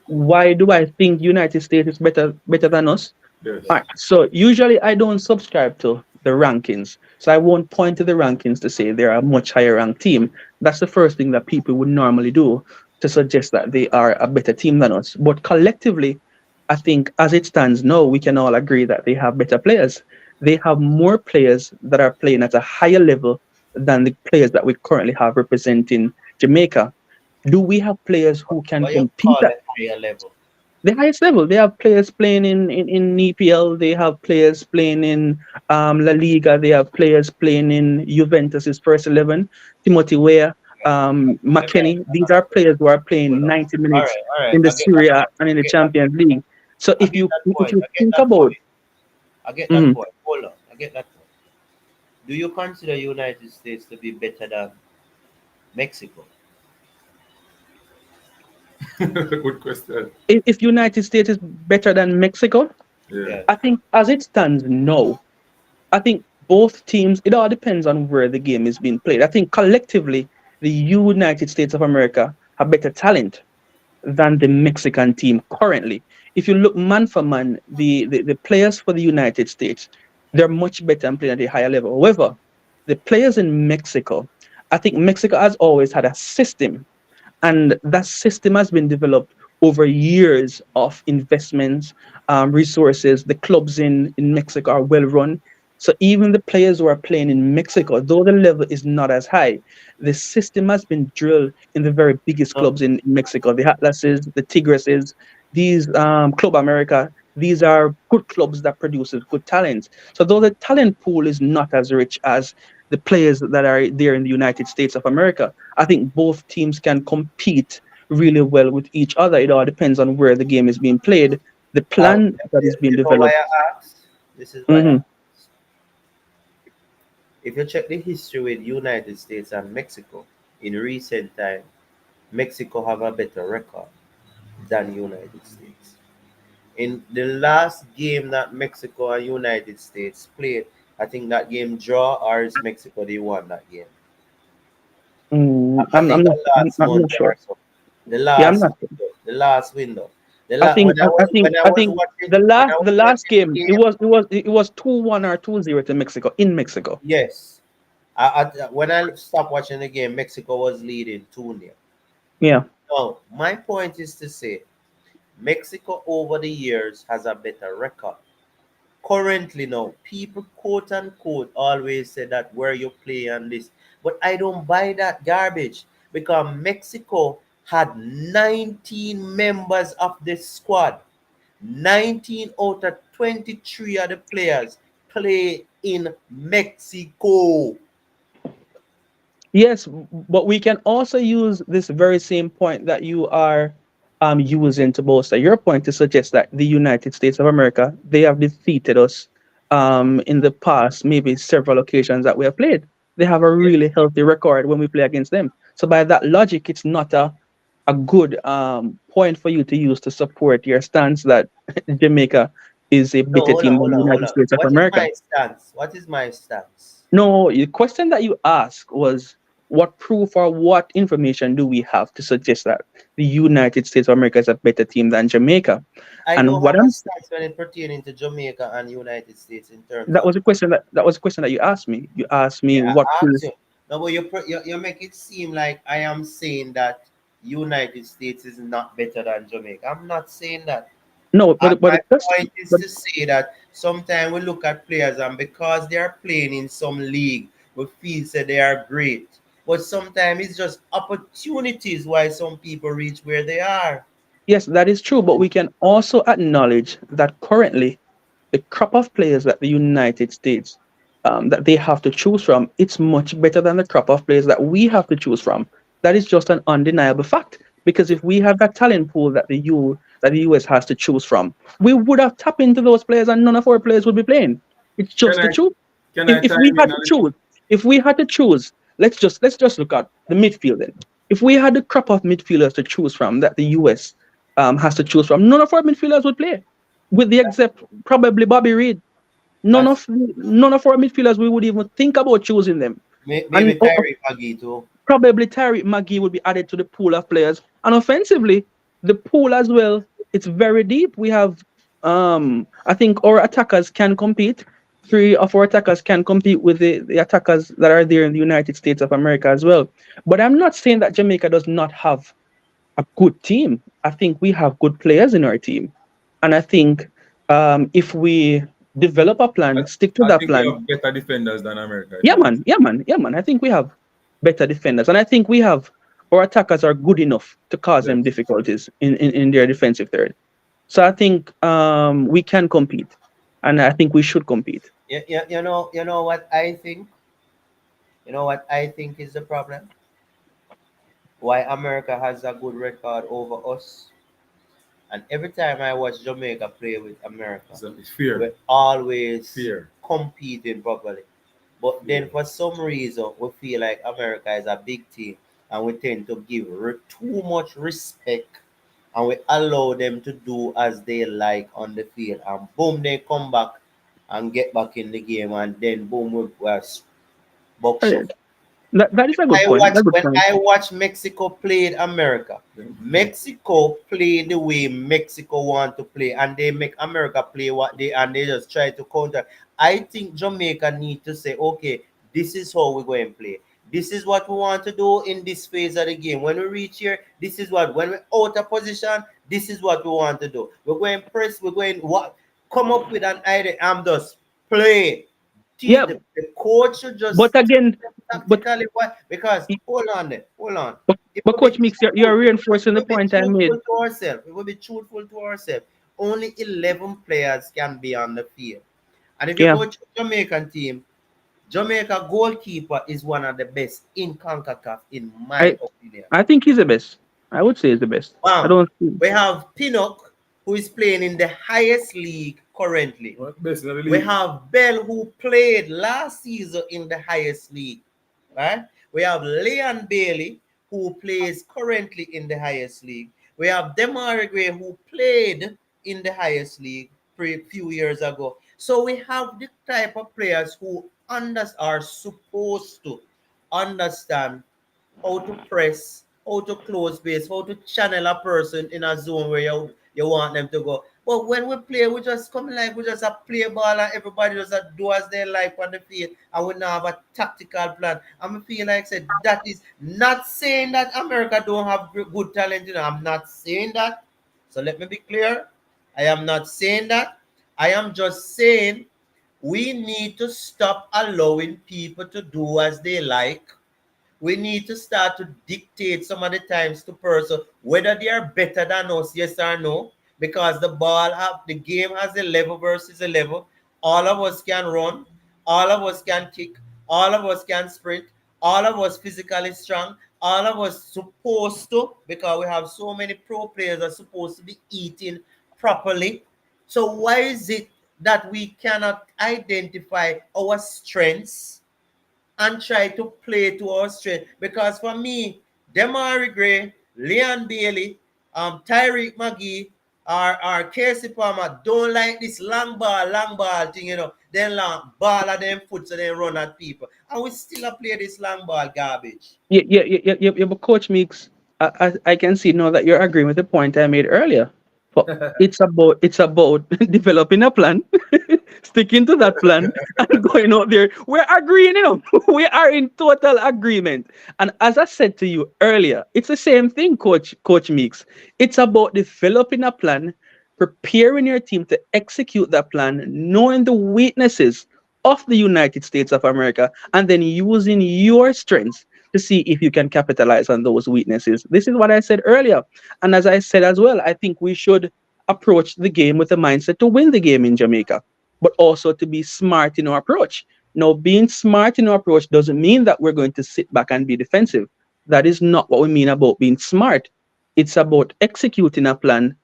Why do I think United States is better than us? Yes. All right. So usually I don't subscribe to the rankings. So I won't point to the rankings to say they're a much higher ranked team. That's the first thing that people would normally do, to suggest that they are a better team than us. But collectively, I think as it stands now, we can all agree that they have better players. They have more players that are playing at a higher level than the players that we currently have representing Jamaica. Do we have players who can What you compete call at it higher level? the highest level? They have players playing in EPL. They have players playing in La Liga. They have players playing in Juventus's first 11. Timothy Weah, Let me ask McKennie. you These another are players who are question. playing 90 minutes All right. in the I get that Serie A point. and in I the get that Champions point. League. So I get that if point. you I get think that about point. I get that Mhm. point. Hold on. I get that point. Do you consider United States to be better than Mexico? Good question. If United States is better than Mexico, Yeah. Yes. I think as it stands, no. I think both teams, it all depends on where the game is being played. I think collectively, the United States of America have better talent than the Mexican team currently. If you look man for man, the players for the United States, they're much better and playing at a higher level. However, the players in Mexico, I think Mexico has always had a system, and that system has been developed over years of investments, resources. The clubs in Mexico are well run. So even the players who are playing in Mexico, though the level is not as high, the system has been drilled in the very biggest No. clubs in Mexico, the Atlases, the Tigreses, these Club America. These are good clubs that produces good talent. So though the talent pool is not as rich as the players that are there in the United States of America, I think both teams can compete really well with each other. It all depends on where the game is being played, the plan that is being You know why developed. I asked? This is why I Hmm. asked. If you check the history with United States and Mexico, in recent time, Mexico have a better record than United States. In the last game that Mexico and United States played, I think that game draw or is Mexico they won that game. I I'm think not the last I'm month not sure. or so. The Yeah, I'm last not. window. The last window. I think I, I think When I I was think watching the when last I the was last watching game the it game, was it was it was 2-1 or 2-0 to Mexico in Mexico. yes. When I stopped watching the game, Mexico was leading 2-0. Yeah. Now, my point is to say Mexico over the years has a better record. Currently now, people quote unquote always say that where you play and this. But I don't buy that garbage because Mexico had 19 members of the squad. 19 out of 23 of the players play in Mexico. Yes, but we can also use this very same point that you are using to bolster your point to suggest that the United States of America, they have defeated us in the past, maybe several occasions that we have played. They have a really healthy record when we play against them. So by that logic, it's not a good point for you to use to support your stance that Jamaica is a No, better team than the hold United on. States of What is America. my stance? What is my stance? No, the question that you asked was what proof or what information do we have to suggest that the United States of America is a better team than Jamaica? I And don't what have a I'm stance when it pertaining to Jamaica and United States in terms that of was a question that was a question that you asked me. You asked me yeah, what I proof. asked you. No, but you make it seem like I am saying that United States is not better than Jamaica. I'm not saying that. No, but My the question, point is but to say that sometimes we look at players and because they are playing in some league, we feel that they are great. But sometimes it's just opportunities why some people reach where they are. yes, that is true. But we can also acknowledge that currently the crop of players that the United States that they have to choose from, it's much better than the crop of players that we have to choose from. That is just an undeniable fact. Because if we have that talent pool that the US has to choose from, we would have tapped into those players and none of our players would be playing. It's Can just the I truth. can If I if we time had in a to little? choose, if we had to choose, let's just look at the midfield then. If we had the crop of midfielders to choose from that the US has to choose from, none of our midfielders would play, with the except probably Bobby Reed. That's None of our midfielders we would even think about choosing them. And maybe Tyree Maggie too. probably Tyreek Magee would be added to the pool of players. And offensively, the pool as well, it's very deep. We have I think our attackers can compete. Three of our attackers can compete with the attackers that are there in the United States of America as well. But I'm not saying that Jamaica does not have a good team. I think we have good players in our team. And I think if we develop a I, plan, stick to I that think we plan. have better defenders than America. If Yeah, you man. ask. Yeah, man. Yeah, man. I think we have better defenders. And I think we have our attackers are good enough to cause them Yes. difficulties in their defensive third. So I think we can compete, and I think we should compete. You know what I think. You know what I think is the problem. Why America has a good record over us, and every time I watch Jamaica play with America, It's fear. we're always Fear. competing properly. But Fear. then for some reason, we feel like America is a big team, and we tend to give too much respect, and we allow them to do as they like on the field. And boom, they come back and get back in the game, and then boom, we're Uh, buckshot. that is a good I point. watch That's a good when point. I watch Mexico played America. Mexico play the way Mexico want to play, and they make America play what they and they just try to counter. I think Jamaica need to say, okay, this is how we're going to play. This is what we want to do in this phase of the game. When we reach here, this is what. When we're out of position, this is what we want to do. We're going to press. We're going what? Come up with an idea. I'm just play. Yeah, The coach should but just again, but tactically what because hold on. but, If but we be Coach Mix, you're truthful, reinforcing if the we be point I made. truthful to ourselves, if we be truthful to ourselves, only 11 players can be on the field. And if you Yeah, go to Jamaican team, Jamaica goalkeeper is one of the best in CONCACAF, in my I opinion. I think he's the best. I would say he's the best. I Bam. don't. We have Pinnock, who is playing in the highest league currently. Best in the We league. have Bell, who played last season in the highest league, right? We have Leon Bailey, who plays currently in the highest league. We have Demari Gray, who played in the highest league few years ago. So we have the type of players who are supposed to understand how to press, how to close base, how to channel a person in a zone where you want them to go. But when we play, we just come like we just a play ball and everybody just a do as they like on the field and we now have a tactical plan. And I feel like I said that is not saying that America don't have good talent. I'm not saying that. So let me be clear. I am not saying that. I am just saying we need to stop allowing people to do as they like. We need to start to dictate some of the times to person whether they are better than us, yes or no, because the game has a level versus a level. All of us can run, all of us can kick, all of us can sprint, all of us physically strong, all of us supposed to, because we have so many pro players are supposed to be eating properly. So why is it that we cannot identify our strengths and try to play to our strength? Because for me, Demari Gray, Leon Bailey, Tyreek McGee, or Casey Palmer don't like this long ball thing, Then long ball at them foot so they run at people. And we still play this long ball garbage. Yeah, but Coach Mix, I can see now that you're agreeing with the point I made earlier. But it's about developing a plan, sticking to that plan, and going out there. We're agreeing. We are in total agreement. And as I said to you earlier, it's the same thing, Coach Mix. It's about developing a plan, preparing your team to execute that plan, knowing the weaknesses of the United States of America, and then using your strengths to see if you can capitalize on those weaknesses. This is what I said earlier. And as I said as well, I think we should approach the game with a mindset to win the game in Jamaica, but also to be smart in our approach. Now, being smart in our approach doesn't mean that we're going to sit back and be defensive. That is not what we mean about being smart. It's about executing a plan.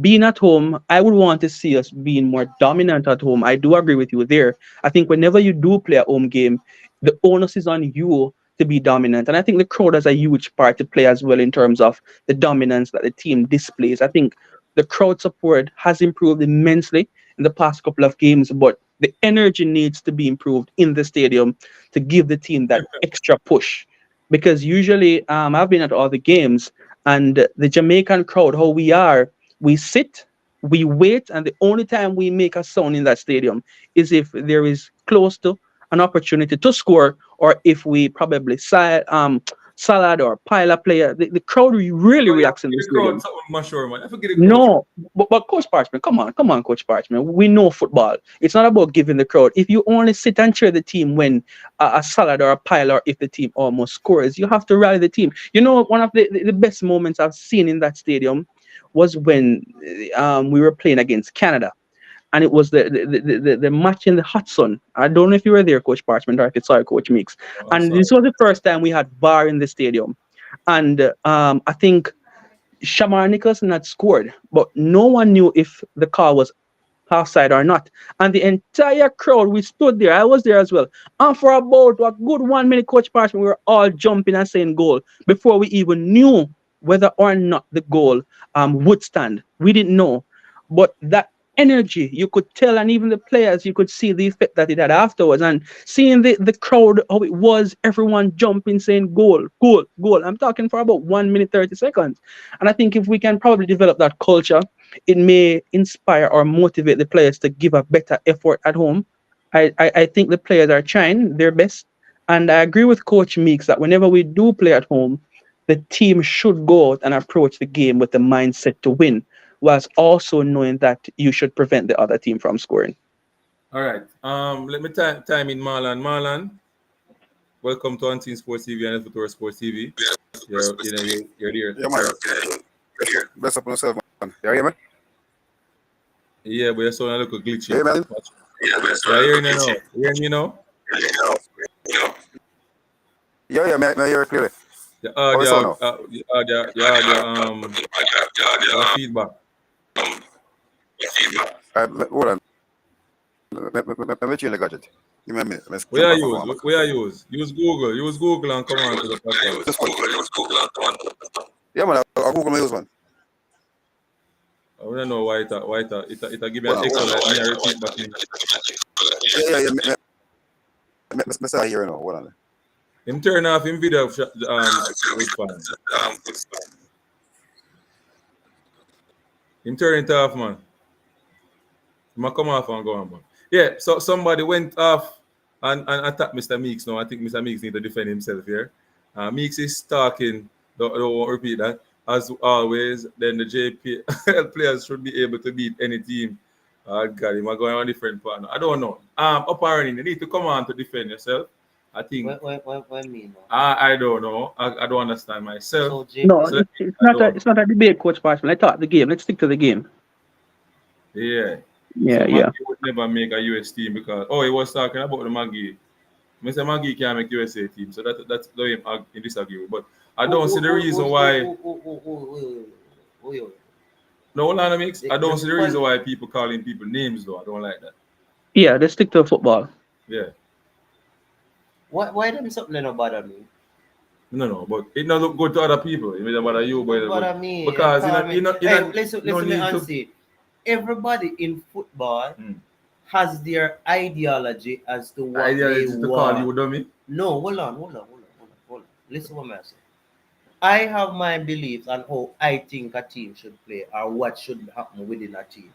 Being at home, I would want to see us being more dominant at home. I do agree with you there. I think whenever you do play a home game, the onus is on you to be dominant. And I think the crowd has a huge part to play as well in terms of the dominance that the team displays. I think the crowd support has improved immensely in the past couple of games, but the energy needs to be improved in the stadium to give the team that extra push. Because usually, I've been at all the games, and the Jamaican crowd, how we are, we sit, we wait, and the only time we make a sound in that stadium is if there is close to an opportunity to score, or if we probably Salad or Pile player, the crowd really Oh, yeah, reacts in the the crowd, stadium. something I'm not sure, man. I forget the crowd. No, but Coach Parchment, come on, Coach Parchment. We know football. It's not about giving the crowd. If you only sit and cheer the team when a Salad or a Pile or if the team almost scores, you have to rally the team. You know, one of the best moments I've seen in that stadium was when we were playing against Canada. And it was the match in the hot sun. I don't know if you were there, Coach Parchment, or if it's sorry, Coach Meeks. Oh, And sorry. this was the first time we had VAR in the stadium. And I think Shamar Nicholson had scored, but no one knew if the call was offside or not. And the entire crowd, we stood there. I was there as well. And for about a good 1 minute, Coach Parchment, we were all jumping and saying goal before we even knew whether or not the goal would stand. We didn't know. But that energy, you could tell, and even the players, you could see the effect that it had afterwards. And seeing the crowd, how it was, everyone jumping, saying goal, goal, goal. I'm talking for about 1 minute, 30 seconds. And I think if we can probably develop that culture, it may inspire or motivate the players to give a better effort at home. I think the players are trying their best. And I agree with Coach Meeks that whenever we do play at home, the team should go out and approach the game with the mindset to win, whilst also knowing that you should prevent the other team from scoring. All right. Let me time in Marlon. Marlon, welcome to Unseen Sports TV and Future Sports TV. You're there. Yeah, man. Bless up on yourself, man. You hear me? Yeah, but you're sounding a little glitchy. Hey, man. Yeah, hearing you now. You hearing me now? Yeah, man. I hear it clearly. The How is it now? feedback. Hold on. Let me change the gadget. Give me a minute. Where are you use? Use Google. Use Google and come on to the platform. This one. Yeah, man. I'll Google my use one. I don't know why it give me an extra like me repeat back in. Yeah. Mr. Here now. Hold on. Him turn off him video with fun. Him turn it off, man. He might come off and go on, man. Yeah, so somebody went off and attacked Mr. Meeks now. I think Mr. Meeks need to defend himself here. Meeks is talking, don't repeat that. As always, then the JPL players should be able to beat any team. God, he might go on a different partner. I don't know. Up and running, you need to come on to defend yourself. I think. What mean? I don't know. I don't understand myself. No, it's not a debate, Coach Parchment. I thought the game. Let's stick to the game. Yeah. Yeah. Maggie would never make a US team because he was talking about the Maggie. Mr. Maggie can't make USA team, so that's the way I disagree with. But I don't see the reason why. No, hold on, Mix. I don't see the reason why people calling people names though. I don't like that. Yeah, let's stick to football. Yeah. Why them something that don't bother me? No, but it not look good to other people. It doesn't bother you, but Bother me. because Listen to me and see. Everybody in football has their ideology as to what they to want. call you dummy. No, hold on. Listen what I'm saying. I have my beliefs on how I think a team should play or what should happen within a team.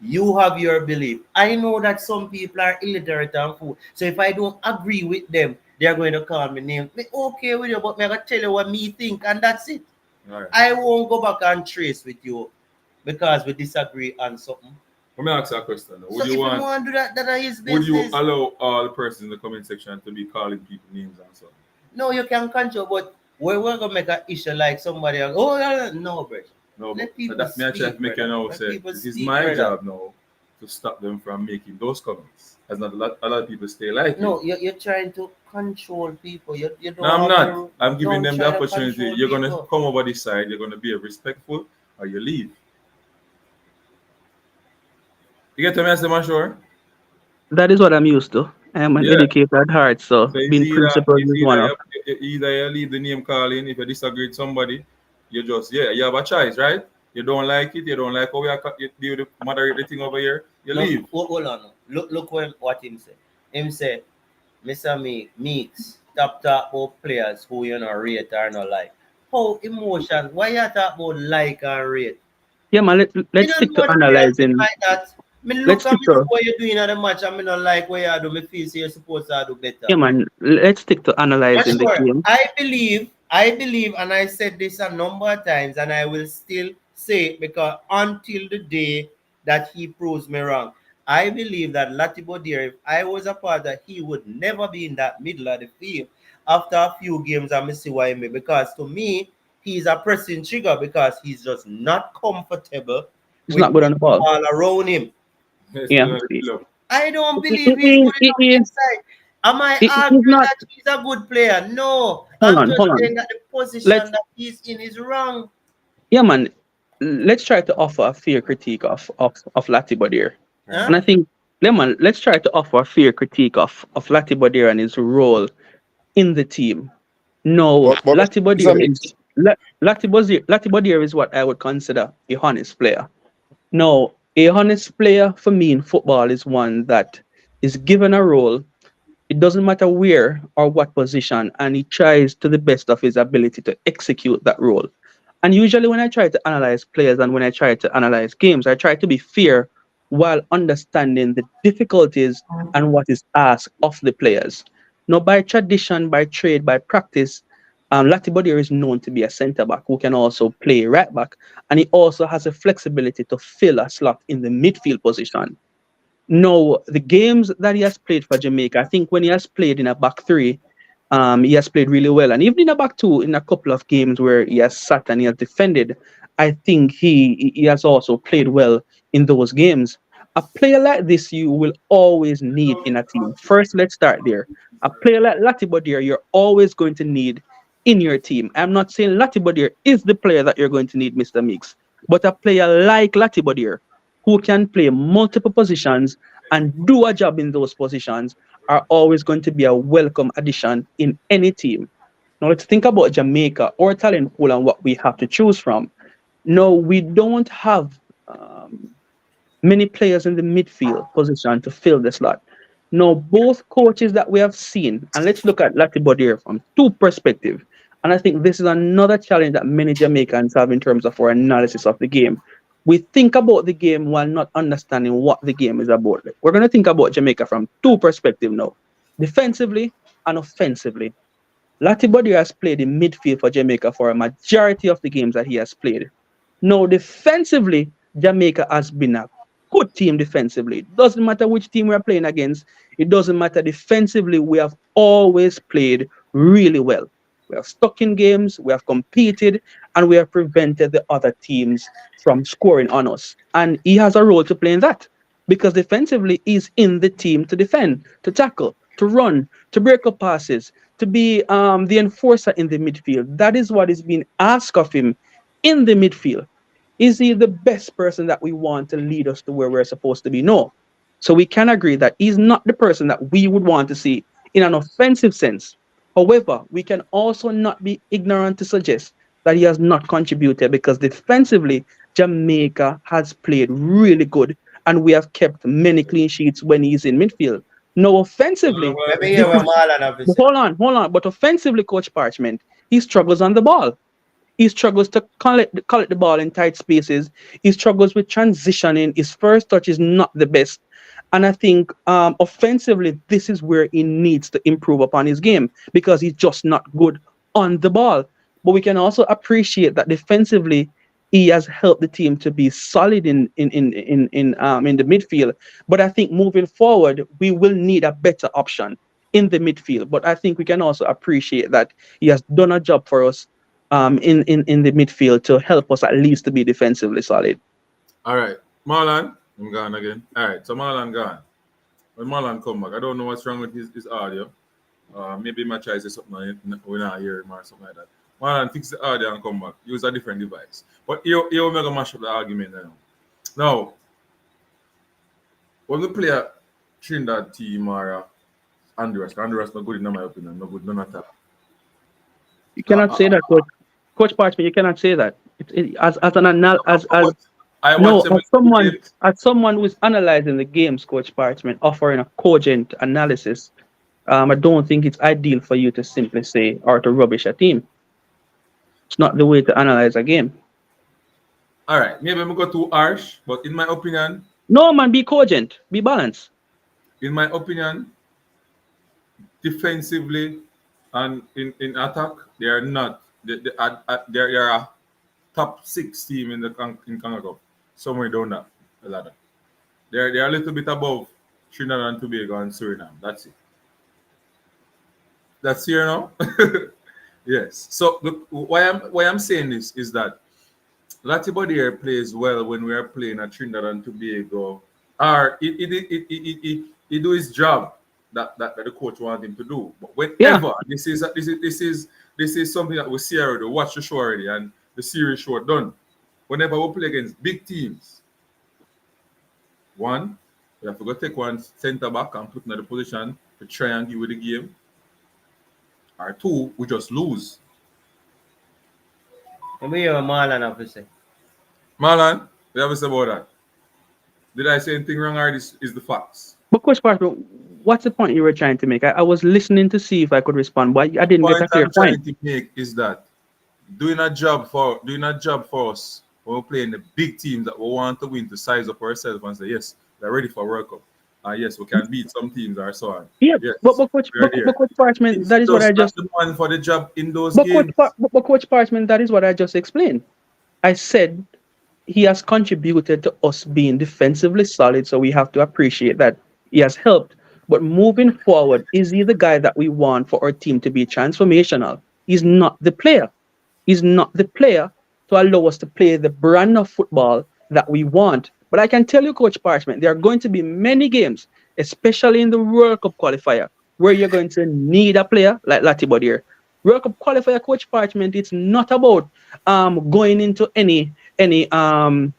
You have your belief. I know that some people are illiterate and fool. So if I don't agree with them, they're going to call me name. Me okay with you, but I'm going to tell you what me think, and that's it. Right. I won't go back and trace with you because we disagree on something. Let me ask you a question. Would you want to do that? That is business. Would you allow all the persons in the comment section to be calling people names and so? No, you can control, but we're going to make an issue like somebody else. No, bro. No, let people that me actually make you know say this is my job now to stop them from making those comments. As not a lot of people stay like no, you're trying to control people. You don't. No, I'm not. I'm giving them the opportunity. You're gonna come over this side. You're gonna be respectful, or you leave. You get to me, I'm sure. That is what I'm used to. I am an educated at heart, so being principled is one of. Either you leave the name calling. If you disagree with somebody, you just you have a choice, right? You don't like it. You don't like how you deal with the moderate the thing over here. You leave. Hold on. Look what him said. Him said, Mr. Meeks, talk about players who you know rate or not like. How emotions? Why you talk about like and rate? Yeah, man. Let's stick to analyzing. Like that. Let's stick to what you're doing at the match. I not like what you do. Me feel you're supposed to do better. Yeah, man. Let's stick to analyzing the game. I believe I believe, and I said this a number of times, and I will still say it because until the day that he proves me wrong, I believe that Latibodir, if I was a part that he would never be in that middle of the field. After a few games, I may see why me, because to me, he's a pressing trigger because he's just not comfortable He's with not good on the ball. all around him. Yes, Yeah. look. I don't He, believe he's good enough he, inside. Am I he's arguing not. that he's a good player? No. Hold I'm on, just hold on. saying that the position Let's. that he's in is wrong. Yeah, man. Let's try to offer a fair critique of Latibodir. Huh? And I think, yeah, man, let's try to offer a fair critique of Latibodir and his role in the team. No, But Mr. Mix, Latibodir is what I would consider a honest player. No, a honest player for me in football is one that is given a role. It doesn't matter where or what position, and he tries to the best of his ability to execute that role. And usually, when I try to analyze players and when I try to analyze games, I try to be fair while understanding the difficulties and what is asked of the players. Now, by tradition, by trade, by practice, Latibodir is known to be a centre back who can also play right back, and he also has a flexibility to fill a slot in the midfield position. No, the games that he has played for Jamaica, I think when he has played in a back three, he has played really well. And even in a back two, in a couple of games where he has sat and he has defended, I think he has also played well in those games. A player like this, you will always need in a team. First, let's start there. A player like Latibodir, you're always going to need in your team. I'm not saying Latibodir is the player that you're going to need, Mr. Meeks, but a player like Latibodir who can play multiple positions and do a job in those positions are always going to be a welcome addition in any team. Now let's think about Jamaica, our talent pool, and what we have to choose from. No, we don't have many players in the midfield position to fill the slot. No, both coaches that we have seen, and let's look at Latibodir from two perspectives. And I think this is another challenge that many Jamaicans have in terms of our analysis of the game. We think about the game while not understanding what the game is about. We're going to think about Jamaica from two perspectives now, defensively and offensively. Latibodir has played in midfield for Jamaica for a majority of the games that he has played. Now, defensively, Jamaica has been a good team defensively. It doesn't matter which team we're playing against. It doesn't matter. Defensively, we have always played really well. We have stuck in games, we have competed, and we have prevented the other teams from scoring on us. And he has a role to play in that because defensively, he's in the team to defend, to tackle, to run, to break up passes, to be the enforcer in the midfield. That is what is being asked of him in the midfield. Is he the best person that we want to lead us to where we're supposed to be? No. So we can agree that he's not the person that we would want to see in an offensive sense. However, we can also not be ignorant to suggest that he has not contributed because defensively, Jamaica has played really good and we have kept many clean sheets when he's in midfield. No, offensively, hold on. But offensively, Coach Parchment, he struggles on the ball. He struggles to collect the ball in tight spaces. He struggles with transitioning. His first touch is not the best. And I think offensively, this is where he needs to improve upon his game because he's just not good on the ball. But we can also appreciate that defensively, he has helped the team to be solid in the midfield. But I think moving forward, we will need a better option in the midfield. But I think we can also appreciate that he has done a job for us in the midfield to help us at least to be defensively solid. All right, Marlon, I'm gone again. All right, so Marlon gone. When Marlon come back, I don't know what's wrong with his audio. Maybe my choice is something we're not hearing or something like that. Marlon, fix the audio and come back. Use a different device. But you will make a mash up the argument now. Now, when we play a Trinidad team or Honduras not good in my opinion, no good, none at all. You cannot say that, Coach Parchment. You cannot say that. As someone who is analyzing the games, Coach Parchment, offering a cogent analysis, I don't think it's ideal for you to simply say or to rubbish a team. It's not the way to analyze a game. All right, maybe I'm go too harsh, but in my opinion, no man, be cogent, be balanced. In my opinion, defensively, And in attack, they are not. They're a top 6 team in the in Congo Cup. Somewhere down the ladder. They're a little bit above Trinidad and Tobago and Suriname. That's it. That's here now. Yes. So look, why I'm saying this is that Latibodier plays well when we are playing at Trinidad and Tobago. Or he do his job that the coach wants him to do. But whenever this is something that we see already, watch the show already, and the series show done. Whenever we play against big teams, one, we have to go take one centre back and put in the position to try and give you the game. Or two, we just lose. Let me hear what Marlon have to say. Marlon, what have to say about that? Did I say anything wrong, or this is the facts? But Coach Parker, what's the point you were trying to make? I was listening to see if I could respond, but I didn't get a clear point. I'm point. trying to make is that doing a job for us when we're playing the big teams that we want to win, to size up ourselves and say, yes, we're ready for World Cup. Yes, we can beat some teams or so on. Yeah, yes, but Coach Parchment, that is what I just. The one for the job in those games. But Coach Parchment, that is what I just explained. I said he has contributed to us being defensively solid, so we have to appreciate that he has helped. But moving forward, is he the guy that we want for our team to be transformational? He's not the player. He's not the player to allow us to play the brand of football that we want. But I can tell you, Coach Parchment, there are going to be many games, especially in the World Cup qualifier, where you're going to need a player like Latibod here. World Cup qualifier, Coach Parchment, it's not about going into any in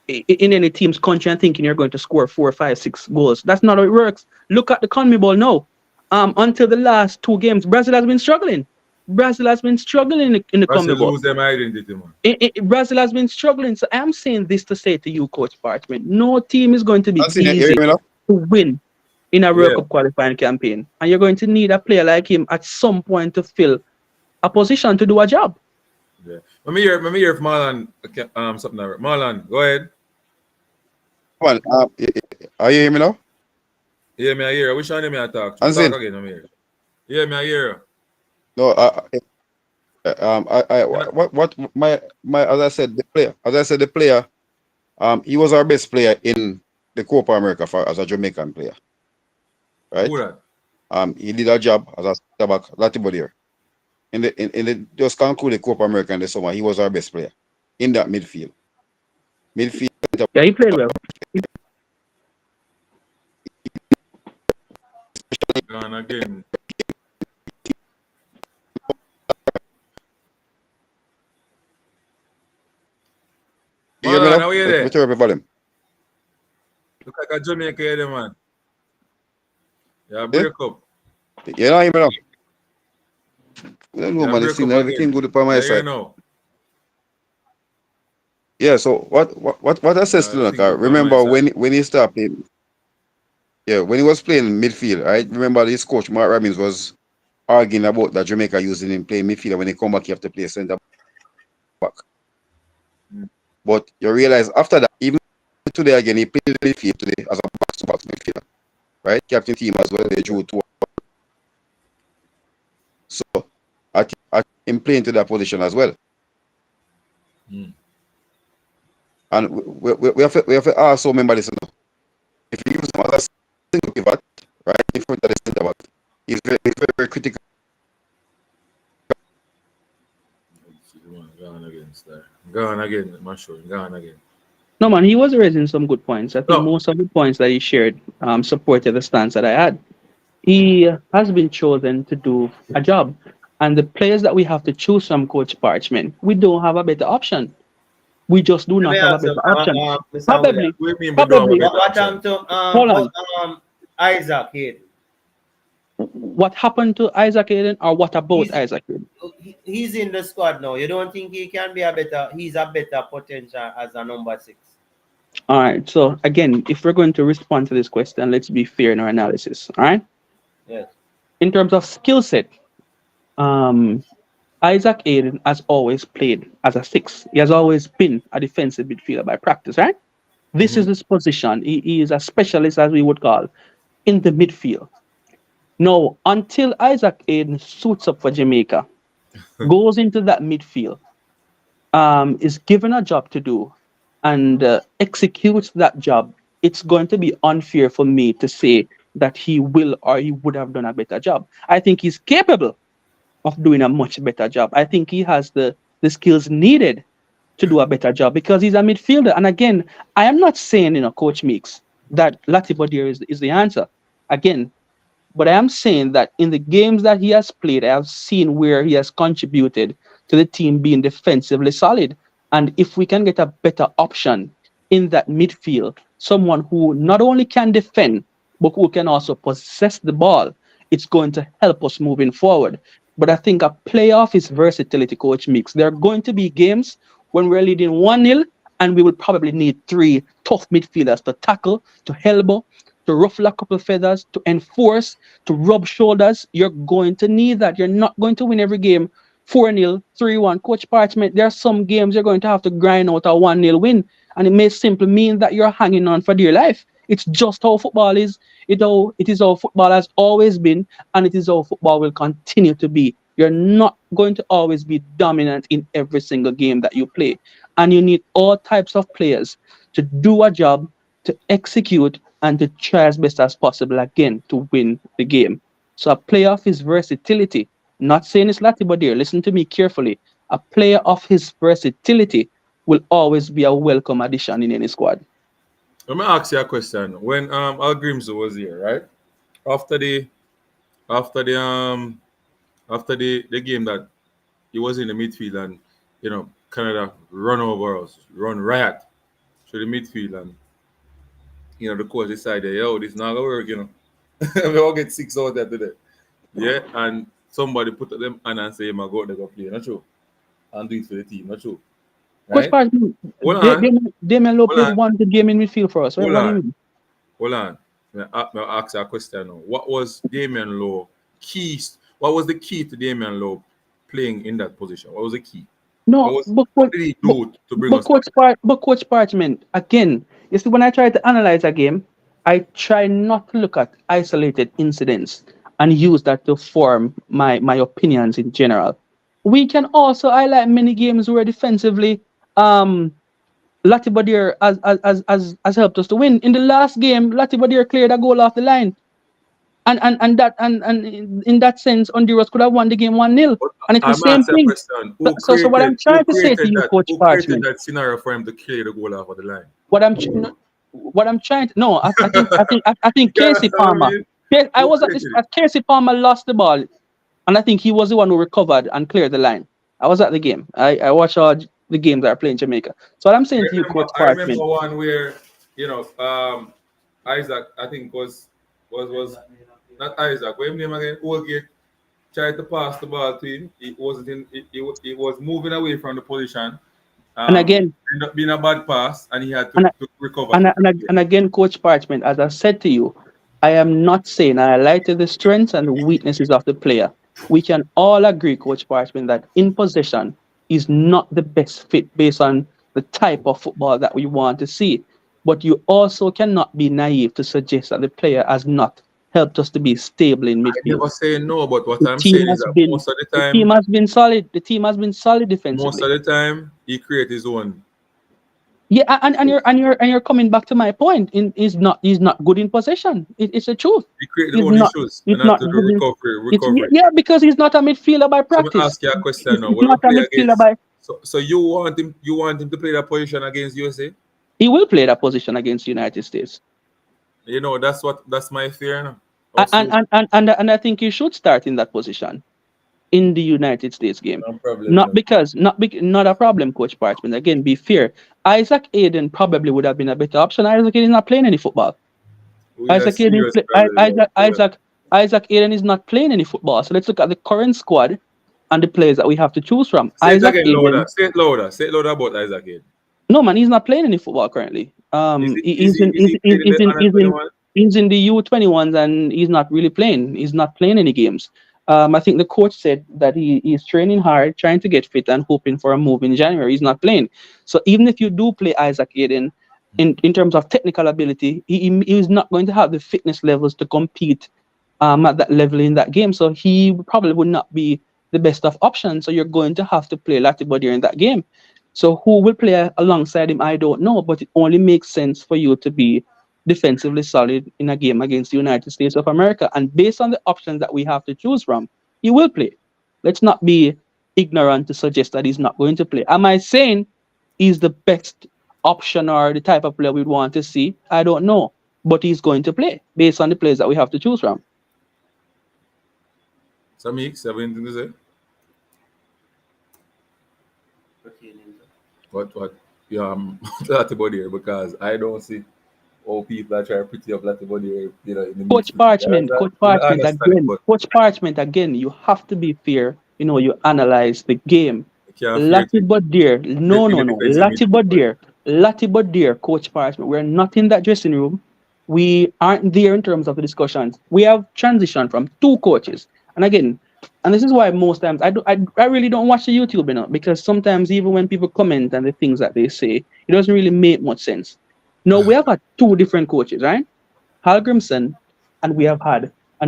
any team's country and thinking you're going to score 4, 5, 6 goals. That's not how it works. Look at the CONMEBOL now. Until the last 2 games, Brazil has been struggling. Brazil has been struggling in the CONMEBOL. Lose them identity, man. Brazil has been struggling. So I'm saying this to say to you, Coach Parchment, no team is going to be easy to win in a World Cup qualifying campaign. And you're going to need a player like him at some point to fill a position to do a job. Yeah. Let me hear if Marlon something like that. Marlon, go ahead. Come on, are you hearing me now? Yeah, me I hear. Which one I talk? Talk again, I'm here. Yeah, me I hear. No, what my as I said the player, he was our best player in the Copa America as a Jamaican player, right? Who that? He did a job as a center back, Latibod here. In the just conclude the Copa America in the summer, he was our best player in that midfield. Yeah, he played well. Gone again. Marlon, how are you there? What's your volume? Look like a Jamaica here, man. Yeah, break up. You know him now. I don't know, man. It's everything good upon my side. Yeah, so what I said to you, remember when he started playing, when he was playing midfield, right? Remember his coach Mark Robbins was arguing about that Jamaica using him playing midfield, when he come back he have to play center back. But you realize after that, even today again, he played midfield today as a box-to-box midfielder, right? Captain team as well, they drew 2. So I him playing to that position as well. And we have to also remember this. If you use him as a single pivot, right, in front of the center back, he's very, very critical. Gone again, Marshall. Gone again. No, man, he was raising some good points. I think most of the points that he shared supported the stance that I had. He has been chosen to do a job. And the players that we have to choose from, Coach Parchment, we don't have a better option. We just do not have a better option. Probably. What happened to Isaac Hayden? What happened to Isaac Hayden, or what about Isaac Hayden? He's in the squad now. You don't think he can be he's a better potential as a number 6? All right. So again, if we're going to respond to this question, let's be fair in our analysis. All right. Yes. In terms of skill set, Isaac Hayden has always played as a 6. He has always been a defensive midfielder by practice, right? This is his position. He is a specialist, as we would call, in the midfield. Now, until Isaac Hayden suits up for Jamaica, goes into that midfield, is given a job to do, and executes that job, it's going to be unfair for me to say that he will or he would have done a better job. I think he's capable of doing a much better job. I think he has the skills needed to do a better job because he's a midfielder. And again, I am not saying, Coach Meeks, that Latibodir is the answer. Again, but I am saying that in the games that he has played, I have seen where he has contributed to the team being defensively solid. And if we can get a better option in that midfield, someone who not only can defend, but who can also possess the ball, it's going to help us moving forward. But I think a playoff is versatility, Coach Mix. There are going to be games when we're leading 1-0, and we will probably need 3 tough midfielders to tackle, to elbow, to ruffle a couple of feathers, to enforce, to rub shoulders. You're going to need that. You're not going to win every game 4-0, 3-1. Coach Parchment, there are some games you're going to have to grind out a 1-0 win, and it may simply mean that you're hanging on for dear life. It's just how football is. It is how football has always been, and it is how football will continue to be. You're not going to always be dominant in every single game that you play. And you need all types of players to do a job, to execute, and to try as best as possible again to win the game. So a playoff is versatility. Not saying it's Latibodir. Listen to me carefully. A player of his versatility will always be a welcome addition in any squad. Let me ask you a question. When Al Grimsby was here, right? After the game that he was in the midfield and Canada run over us, run riot through the midfield, and the coach decided, this not gonna work, we all get 6 out there today. Yeah, and somebody put them and say, go out there go play, not true. And do it for the team, not true. Coach Parchment, Damien Lowe played one good game in midfield for us. Right? Hold on. I'll ask you a question now. What was Damien Lowe keys? What was the key to Damien Lowe playing in that position? What was the key? No, what did he do to bring us? Coach Parchment, again, you see, when I try to analyze a game, I try not to look at isolated incidents and use that to form my opinions in general. We can also highlight many games where defensively, Latibodir has helped us to win. In the last game, Latibodir cleared a goal off the line. And in that sense, Honduras could have won the game 1-0. And it's the same thing. So what I'm trying to say to you, Coach Parchment, created that scenario for him to clear the goal off of the line? What I'm trying to I think Casey Palmer. I was at Casey Palmer lost the ball, and I think he was the one who recovered and cleared the line. I was at the game. I watched all the games that are playing Jamaica. So what I'm saying to you, Coach Parchment. I remember one where Isaac, I think was not Isaac. What his name again? Oldgate tried to pass the ball to him. He was moving away from the position. And again, ended up being a bad pass, and he had to recover. And again, Coach Parchment, as I said to you, I am not saying I highlighted the strengths and the weaknesses of the player. We can all agree, Coach Parchment, that in possession is not the best fit based on the type of football that we want to see. But you also cannot be naive to suggest that the player has not helped us to be stable in midfield. I never say no, but what I'm saying is that most of the time, the team has been solid. The team has been solid defensively. Most of the time, he creates his own. Yeah, and you're coming back to my point. He's not good in possession. It's the truth. He creates his own issues. He's not recovery. Yeah, because he's not a midfielder by practice. So I'm ask you a question now. He's not a midfielder by. So you want him to play that position against USA? He will play that position against the United States. That's my fear now. And I think he should start in that position in the United States game. Not a problem, Coach Parchment. Again, be fair. Isaac Hayden probably would have been a better option. Isaac Hayden is not playing any football. Isaac Hayden is not playing any football. So let's look at the current squad and the players that we have to choose from. Say it louder about Isaac Hayden. No, man, he's not playing any football currently. He's in the U21s and he's not really playing. He's not playing any games. I think the coach said that he is training hard, trying to get fit and hoping for a move in January. He's not playing. So even if you do play Isaac Hayden, in terms of technical ability, he is not going to have the fitness levels to compete at that level in that game. So he probably would not be the best of options. So you're going to have to play Latibodir in that game. So who will play alongside him, I don't know, but it only makes sense for you to be defensively solid in a game against the United States of America. And based on the options that we have to choose from, he will play. Let's not be ignorant to suggest that he's not going to play. Am I saying he's the best option or the type of player we'd want to see? I don't know. But he's going to play based on the players that we have to choose from. So, Meeks, have anything to say? What? Yeah, Latibody because I don't see all people that try to pretty up Latibody, in the Coach midfield. Parchment, Yeah, Coach I Parchment understand it, again, but Coach Parchment again. You have to be fair. You analyze the game. I can't fear to Latibodir, no, in no, the no. defensive midfield. Latibodir, Coach Parchment. We're not in that dressing room. We aren't there in terms of the discussions. We have transitioned from two coaches. And again, and this is why most times I really don't watch the YouTube because sometimes even when people comment and the things that they say, it doesn't really make much sense. No, we have had two different coaches, right? Hal Grimson, and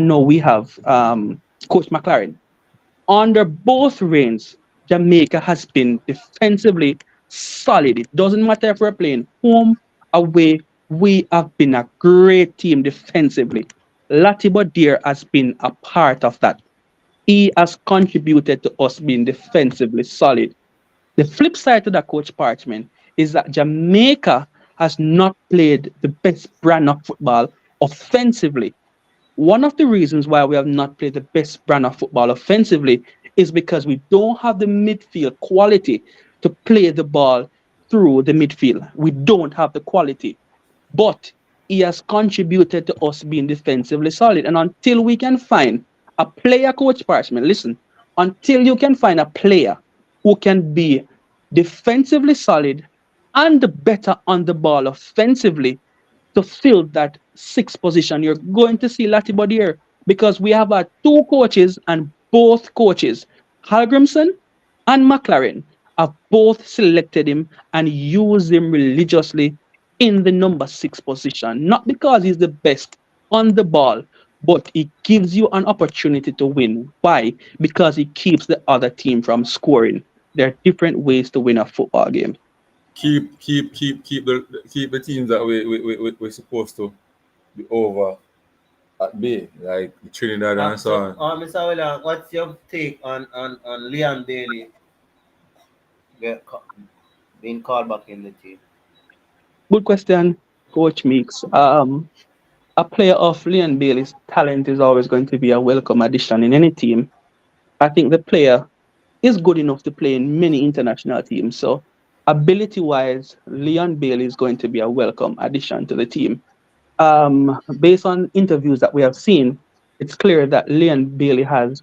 now we have Coach McLaren. Under both reigns, Jamaica has been defensively solid. It doesn't matter if we're playing home, away, we have been a great team defensively. Latimer Deer has been a part of that. He has contributed to us being defensively solid. The flip side to that, Coach Parchment, is that Jamaica has not played the best brand of football offensively. One of the reasons why we have not played the best brand of football offensively is because we don't have the midfield quality to play the ball through the midfield. We don't have the quality. But he has contributed to us being defensively solid. And until we can find a player, Coach Parchment, listen, until you can find a player who can be defensively solid and better on the ball offensively, to fill that sixth position, you're going to see Latibody here because we have two coaches and both coaches, Halgrimson and McLaren, have both selected him and used him religiously in the number 6 position. Not because he's the best on the ball, but he gives you an opportunity to win. Why? Because he keeps the other team from scoring. There are different ways to win a football game. Keep the teams that we're supposed to be over at bay, like Trinidad and so on. Mr. William, what's your take on Leon Bailey being called back in the team? Good question, Coach Meeks. A player of Leon Bailey's talent is always going to be a welcome addition in any team. I think the player is good enough to play in many international teams. So, ability-wise, Leon Bailey is going to be a welcome addition to the team. Based on interviews that we have seen, it's clear that Leon Bailey has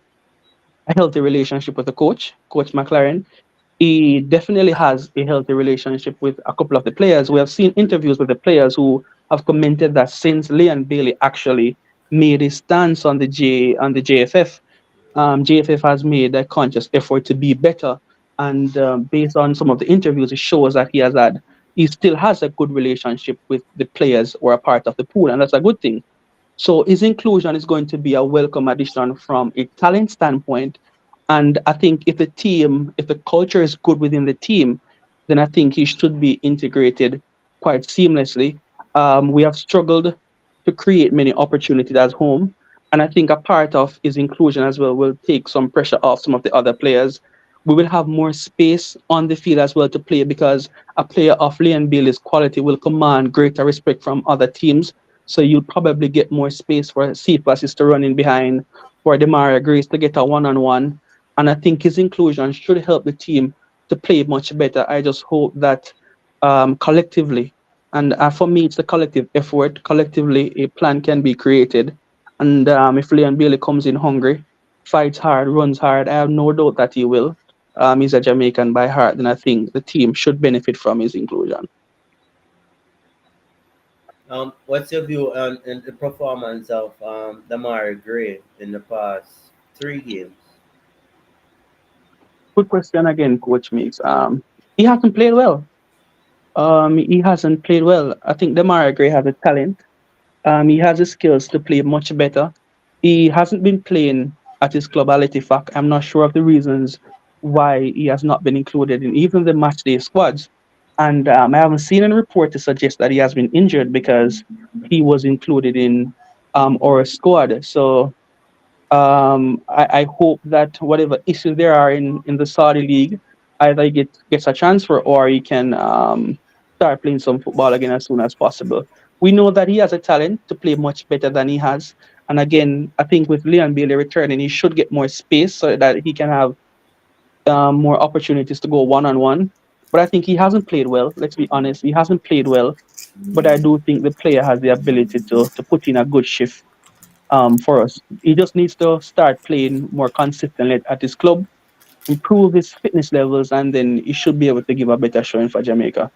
a healthy relationship with the coach, Coach McLaren. He definitely has a healthy relationship with a couple of the players. We have seen interviews with the players who have commented that since Leon Bailey actually made his stance on the JFF, JFF has made a conscious effort to be better. And based on some of the interviews, it shows that he still has a good relationship with the players who are part of the pool, and that's a good thing. So his inclusion is going to be a welcome addition from a talent standpoint. And I think if the culture is good within the team, then I think he should be integrated quite seamlessly. We have struggled to create many opportunities at home. And I think a part of his inclusion as well will take some pressure off some of the other players. We will have more space on the field as well to play because a player of Leon Bailey's quality will command greater respect from other teams. So you'll probably get more space for Cephas to run in behind, for Demaria Grace to get a one-on-one. And I think his inclusion should help the team to play much better. I just hope that collectively, and for me, it's a collective effort. Collectively, a plan can be created. And if Leon Bailey comes in hungry, fights hard, runs hard, I have no doubt that he will. He's a Jamaican by heart, and I think the team should benefit from his inclusion. What's your view on the performance of Damari Gray in the past 3 games? Good question again, Coach Meeks. He hasn't played well. He hasn't played well. I think Damari Gray has a talent. He has the skills to play much better. He hasn't been playing at his club Al Ettifaq. I'm not sure of the reasons why he has not been included in even the match day squads. And I haven't seen any report to suggest that he has been injured because he was included in our squad. So I hope that whatever issues there are in the Saudi league, either he gets a transfer or he can start playing some football again as soon as possible. We know that he has a talent to play much better than he has. And again, I think with Leon Bailey returning, he should get more space so that he can have more opportunities to go one on one. But I think he hasn't played well. Let's be honest, he hasn't played well. But I do think the player has the ability to put in a good shift for us. He just needs to start playing more consistently at his club, improve his fitness levels, and then he should be able to give a better showing for Jamaica.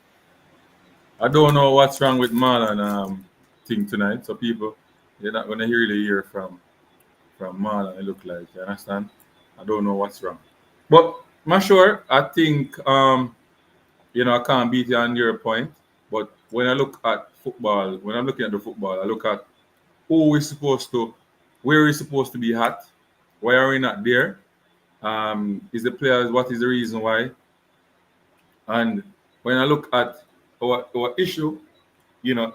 I don't know what's wrong with Marlon thing tonight. So people, you're not gonna really hear from Marlon. It look like, you understand? I don't know what's wrong, but I'm sure. I think I can't beat you on your point. But when I look at football, when I'm looking at the football, I look at who we're supposed to, where we're supposed to be at. Why are we not there? Is the players? What is the reason why? And when I look at our issue,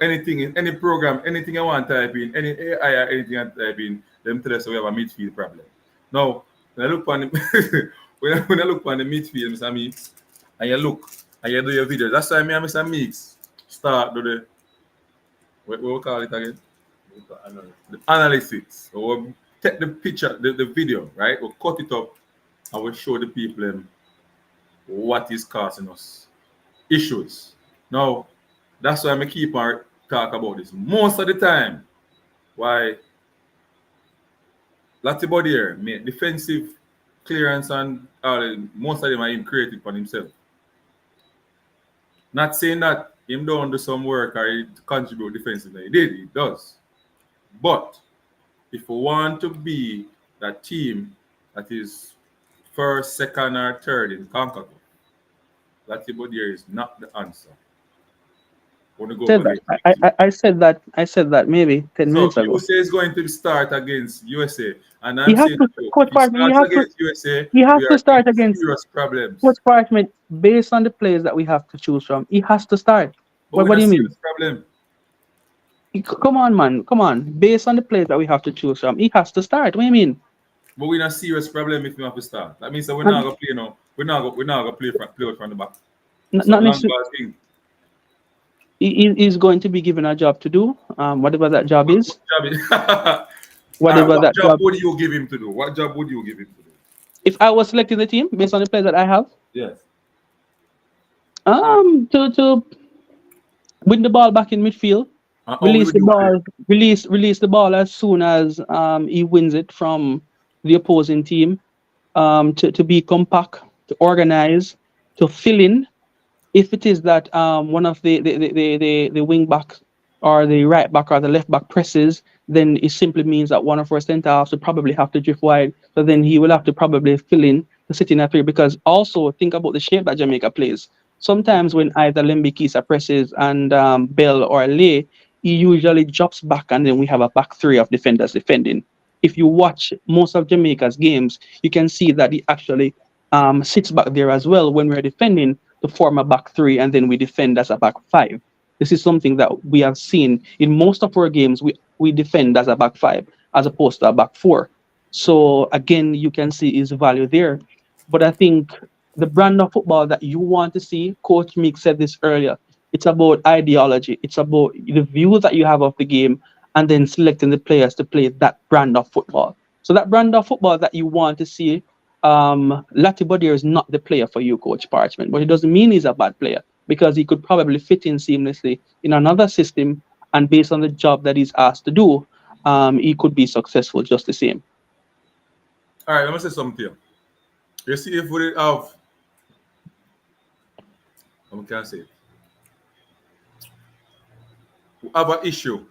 anything in any program, anything I want to type in, any AI or anything I type in, them tell us we have a midfield problem. Now, when I look on the when I look on the midfield, Mr. Meeks, and you look and you do your videos, that's why me and Mr. Meeks start do what we call it again? The analytics. So we'll take the picture, the video, right? We'll cut it up and we'll show the people what is causing us issues. Now, that's why I keep on talk about this. Most of the time, why Latifah here make defensive clearance and most of them are him created for himself. Not saying that him don't do some work or he contribute defensively. He does. But if we want to be that team that is first, second, or third in CONCACAF, Latifah here is not the answer. Want to go Said for that. the I said that maybe 10 minutes So you ago. say he's going to start against USA, and He I'm has saying to that look, coach if he Parchment, starts against USA, he has we to are in start against serious problems. coach Parchment based on the players that we have to choose from. He has to start. But we're What in do a you mean? serious problem. Come on, man. Come on. Based on the players that we have to choose from, he has to start. What do you mean? But we're in a serious problem if we have to start. That means that we're not And gonna play now. We're not gonna play from the back. That's not not a long necessarily. ball thing. He's going to be given a job to do. Whatever that job What is, job is All right, whatever what that job job. would you give him to do? What job would you give him to do? If I was selecting the team based on the players that I have, Yes. to win the ball back in midfield, How we would you play? release the ball as soon as he wins it from the opposing team. To be compact, to organize, to fill in. If it is that one of the wing back or the right back or the left back presses, then it simply means that one of our centre halves will probably have to drift wide. So then he will have to probably fill in to sit in a three. Because also think about the shape that Jamaica plays. Sometimes when either Lembikisa presses and Bell or Lay, he usually drops back and then we have a back three of defenders defending. If you watch most of Jamaica's games, you can see that he actually sits back there as well when we're defending to form a back three and then we defend as a back five. This is something that we have seen in most of our games. We defend as a back five as opposed to a back four. So again, you can see his value there. But I think the brand of football that you want to see, Coach Meek said this earlier, it's about ideology. It's about the view that you have of the game and then selecting the players to play that brand of football. So that brand of football that you want to see, Lati Bodier is not the player for you, Coach Parchment, but it doesn't mean he's a bad player because he could probably fit in seamlessly in another system, and based on the job that he's asked to do, he could be successful just the same. All right, let me say something here. You see, if we have, I can't say it. We have an issue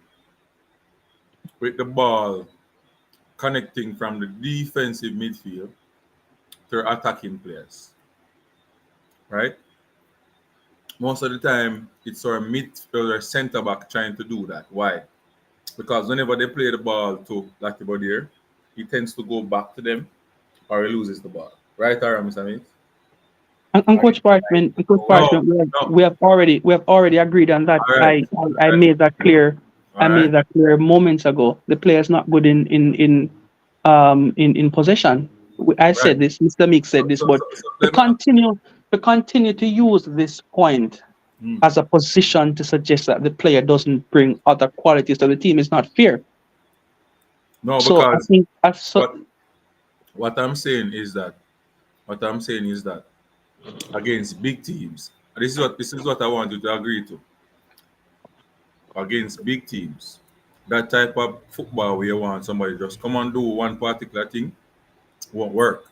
with the ball connecting from the defensive midfield to attacking players, right? Most of the time, it's our mid or our centre back trying to do that. Why? because whenever they play the ball to Lucky Bodier, he tends to go back to them or he loses the ball. Right or wrong, Mr. Meeks? And Coach No, Parchment, no. we have already agreed on that. All right. I made that clear. All I made right. that clear moments ago. The player is not good in possession. I Right. said this. Mr. Meek So, said this, so, but so, so to let me, continue to use this point Hmm. as a position to suggest that the player doesn't bring other qualities to the team is not fair. no, So I because think what what I'm saying is that what I'm saying is that against big teams, and this is what I want you to agree to. Against big teams, that type of football where you want somebody just come and do one particular thing won't work.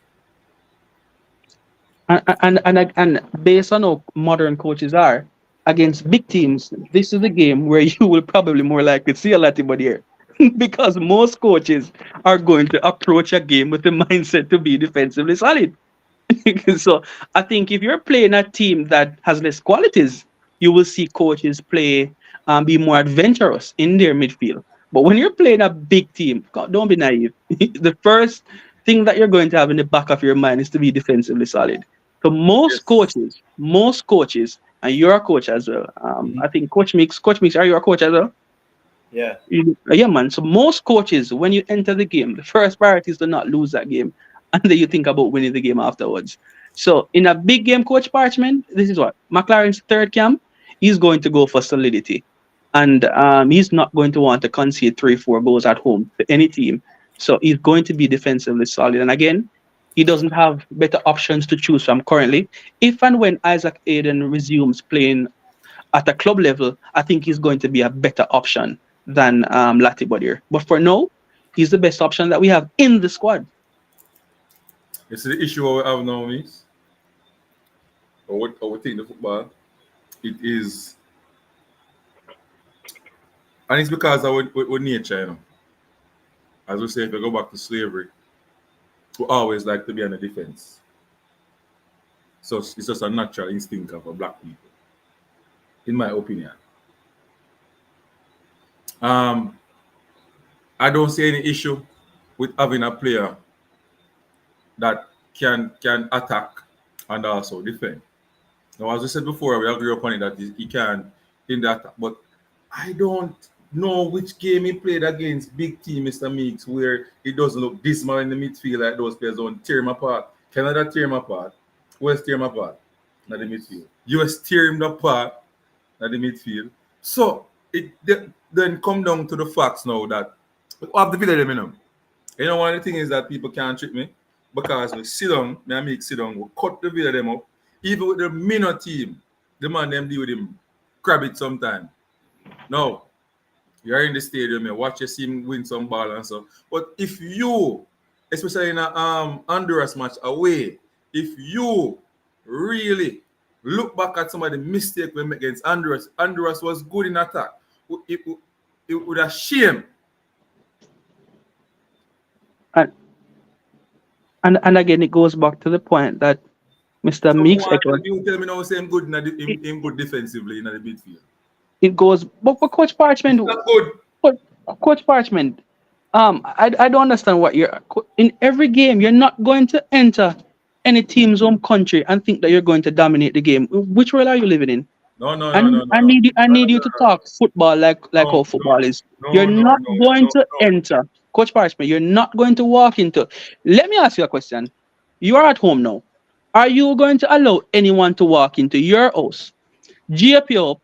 and based on how modern coaches are against big teams, this is the game where you will probably more likely see a lot of here. Because most coaches are going to approach a game with the mindset to be defensively solid. So I think if you're playing a team that has less qualities, you will see coaches play be more adventurous in their midfield. But when you're playing a big team, God, don't be naive. The first thing that you're going to have in the back of your mind is to be defensively solid. So Yes. most coaches, and you're a coach as well. Mhm. I think Coach Mix, are you a coach as well? Yeah. Yeah, man. So most coaches, when you enter the game, the first priority is to not lose that game, and then you think about winning the game afterwards. So in a big game, Coach Parchment, this is what McLaren's third camp. He's going to go for solidity, and he's not going to want to concede 3, 4 goals at home to any team. So he's going to be defensively solid. And again, he doesn't have better options to choose from currently. If and when Isaac Hayden resumes playing at a club level, I think he's going to be a better option than Latibodier. But for now, he's the best option that we have in the squad. You see the issue we have now is, or what think the football, it is, and it's because of our nature, As we say, if you go back to slavery, we always like to be on the defense. So it's just a natural instinct of a black people, in my opinion. Um, I don't see any issue with having a player that can attack and also defend. Now, as I said before, we agree upon it that he can in the attack, but I don't know which game he played against big team, Mr. Meeks, where he doesn't look dismal in the midfield like those players don't tear him apart. Canada tear him apart. West tear him apart. Not the midfield. US tear him apart. Not the midfield. So then come down to the facts now that we have the video them, one of the things is that people can't trick me because we sit down, me and Meek sit down, we cut the video them up. Even with the minor team, the man them deal with him, grab it sometime. No, you're in the stadium, you watch you see him win some ball and so. But if you, especially in a Honduras match away, if you really look back at some of the mistakes we made against Honduras, Honduras was good in attack. It would have shame. And again, it goes back to the point that Mr. Meeks Someone echoed. you tell me now same good in good defensively in the midfield. It goes, but for Coach Parchment, Not good. Coach Parchment, I don't understand what you're in every game. You're not going to enter any team's home country and think that you're going to dominate the game. Which world are you living in? No, no, I no, need, no, no, I no. need you. I No, need you no, to no, talk football like no, how football is. You're no, no, not no, going no, to no. enter, Coach Parchment. You're not going to walk into. Let me ask you a question. You are at home now. Are you going to allow anyone to walk into your house, jape you up,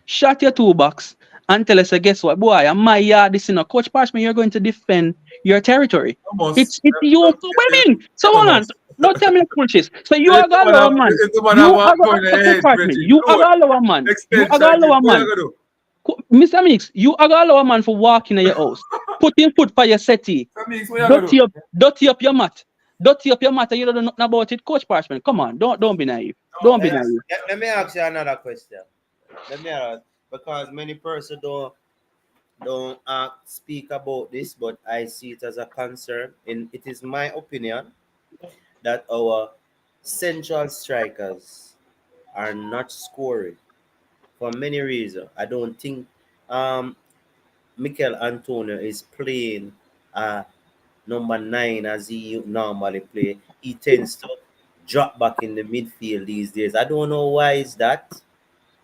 shut your toolbox, and tell us, guess what, boy, I'm my yard. This is a Coach Parchment. You're going to defend your territory. Almost. It's you. What do you mean? So hold on. Almost. Don't tell me the bullshit. So you If are gonna allow a man. the man have You a are gun in so the Coach head, Parchment. Bridget, You are load, gonna allow a man. You are extension gonna allow gift, a what you man. gonna do? Mr. Mix, you are gonna allow a man for walking in your house, put in foot for your settee, That means what you gonna dirty do? up your mat, and you don't know nothing about it, Coach Parchment. Come on, don't be naive. No. Don't be naive. Let me ask you another question. Let me ask, because many persons don't speak about this, but I see it as a concern. And it is my opinion that our central strikers are not scoring for many reasons. I don't think Mikel Antonio is playing number 9 as he normally play, he tends to drop back in the midfield these days. I don't know why is that.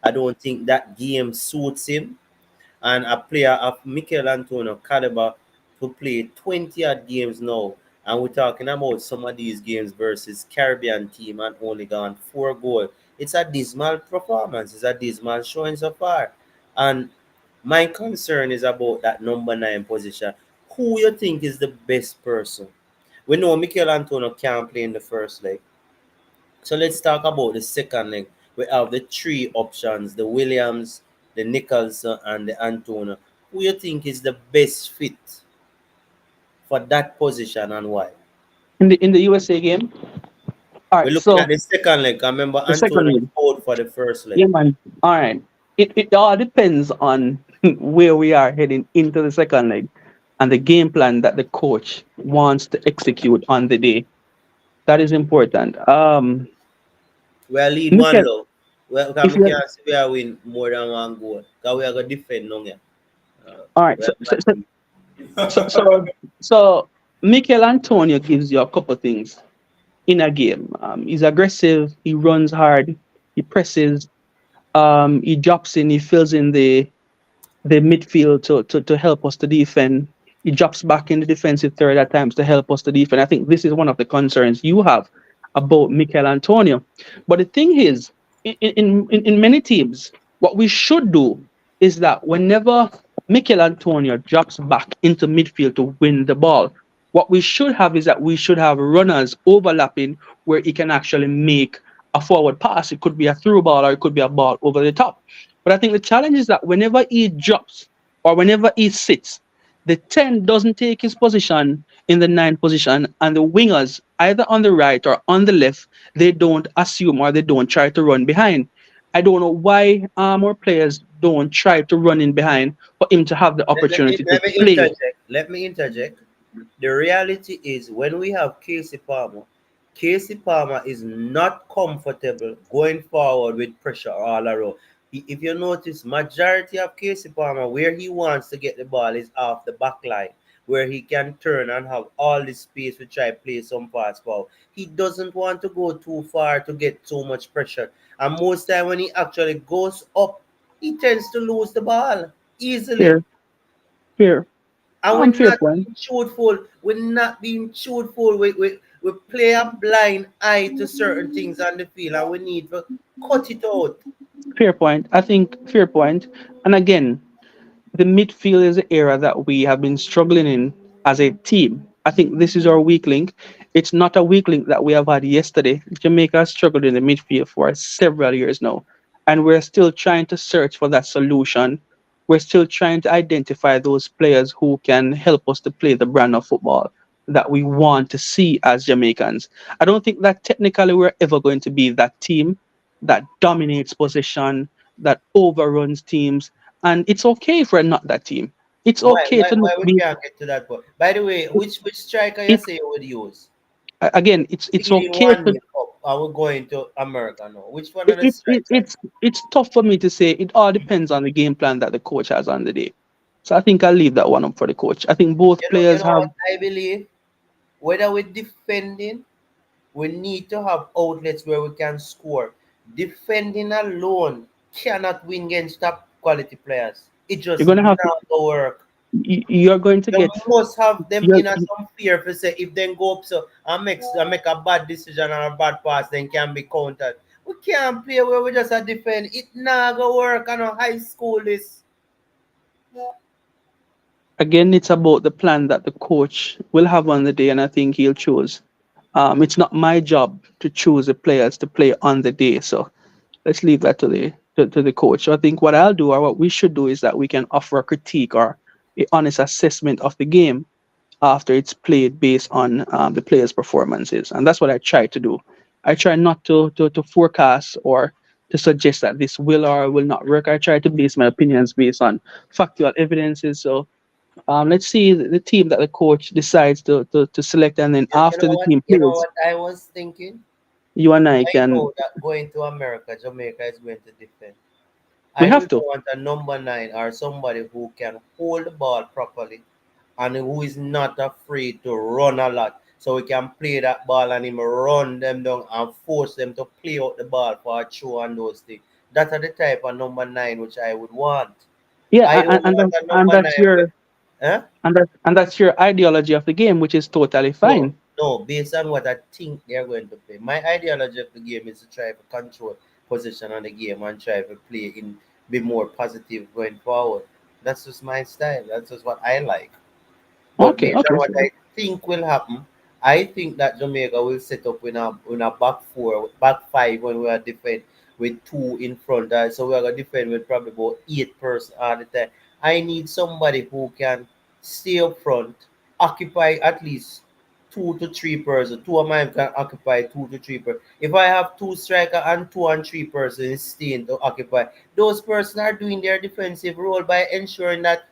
I don't think that game suits him. And a player of Mikel Antonio caliber to play 20 odd games now. And we're talking about some of these games versus Caribbean team and only gone 4 goals. It's a dismal performance. It's a dismal showing so far. And my concern is about that number 9 position. Who you think is the best person? We know Mikel Antonio can't play in the first leg. So let's talk about the second leg. We have the 3 options: the Williams, the Nicholson, and the Antonio. Who you think is the best fit for that position and why? In the USA game. All We're right, looking so at the second leg. I remember the second Antonio leg. scored for the first leg. Yeah, man. All right. It all depends on where we are heading into the second leg and the game plan that the coach wants to execute on the day. That is important. We lead one Mikel, low. Well, if we you can't say we are win more than 1 goal. Because we are going to defend long. all right, We are bad team. so Mikel Antonio gives you a couple things in a game. He's aggressive. He runs hard. He presses. He drops in. He fills in the midfield to help us to defend. He drops back in the defensive third at times to help us to defend. I think this is one of the concerns you have about Mikel Antonio. But the thing is, in many teams, what we should do is that whenever Mikel Antonio drops back into midfield to win the ball, what we should have is that we should have runners overlapping where he can actually make a forward pass. It could be a through ball or it could be a ball over the top. But I think the challenge is that whenever he drops or whenever he sits, the 10 doesn't take his position in the 9 position, and the wingers, either on the right or on the left, they don't assume or they don't try to run behind. I don't know why our players don't try to run in behind for him to have the Let me, opportunity to let me play. interject. Let me interject. The reality is when we have Casey Palmer is not comfortable going forward with pressure all around. If you notice, majority of Casey Palmer, where he wants to get the ball is off the back line, where he can turn and have all the space to try play some pass forward. He doesn't want to go too far to get too much pressure. And most time when he actually goes up, he tends to lose the ball easily. Here, here. And we're Fair not point. being truthful. We're not being truthful. We play a blind eye to certain things on the field and we need to cut it out. Fair point. I think fair point. And again, the midfield is the area that we have been struggling in as a team. I think this is our weak link. It's not a weak link that we have had yesterday. Jamaica has struggled in the midfield for several years now, and we're still trying to search for that solution. We're still trying to identify those players who can help us to play the brand of football that we want to see as Jamaicans. I don't think that technically we're ever going to be that team that dominates possession, that overruns teams, and it's okay if we're not that team. It's Why okay why to not why we be. can't get to that point? By the way, which striker you It say you would use? again. It's Leading okay one to. nil up. Are we going to America now? Which one of the strikers? It's tough for me to say. It all depends on the game plan that the coach has on the day. So I think I'll leave that one up for the coach. I think both You players know have. what I believe? Whether we're defending, we need to have outlets where we can score. Defending alone cannot win against top quality players. It You're just gonna have to. not go work. You're going to You get. must have them You're, in a some fear for say if they go up so and make a bad decision or a bad pass, then can be countered. We can't play where we just a defend. It not go work on a high school is. again, it's about the plan that the coach will have on the day, and I think he'll choose. It's not my job to choose the players to play on the day, so let's leave that to the coach. So I think what I'll do or what we should do is that we can offer a critique or a honest assessment of the game after it's played based on the players' performances, and that's what I try to do. I try not to forecast or to suggest that this will or will not work. I try to base my opinions based on factual evidences. So let's see the team that the coach decides to select, and then You after know the what? team You know plays, what I was thinking? you and I I can. know that going to America, Jamaica is going to defend. We I have will to. want a number 9 or somebody who can hold the ball properly and who is not afraid to run a lot. So we can play that ball and him run them down and force them to play out the ball for a throw and those things. That are the type of number 9 which I would want. Yeah, I don't want a and number that's 9 with, your huh? and that's your ideology of the game, which is totally No, fine. no, based on what I think they're going to play. My ideology of the game is to try to control position on the game and try to play in be more positive going forward. That's just my style. That's just what I like. But Okay, based on okay. what I think will happen, I think that Jamaica will set up in a back four, back five when we are defend with two in front. So we are gonna defend with probably about 8 person all the time. I need somebody who can stay up front, occupy at least 2 to 3 person. Two of mine can occupy 2 to 3 person. If I have two striker and 2 and 3 persons staying to occupy, those persons are doing their defensive role by ensuring that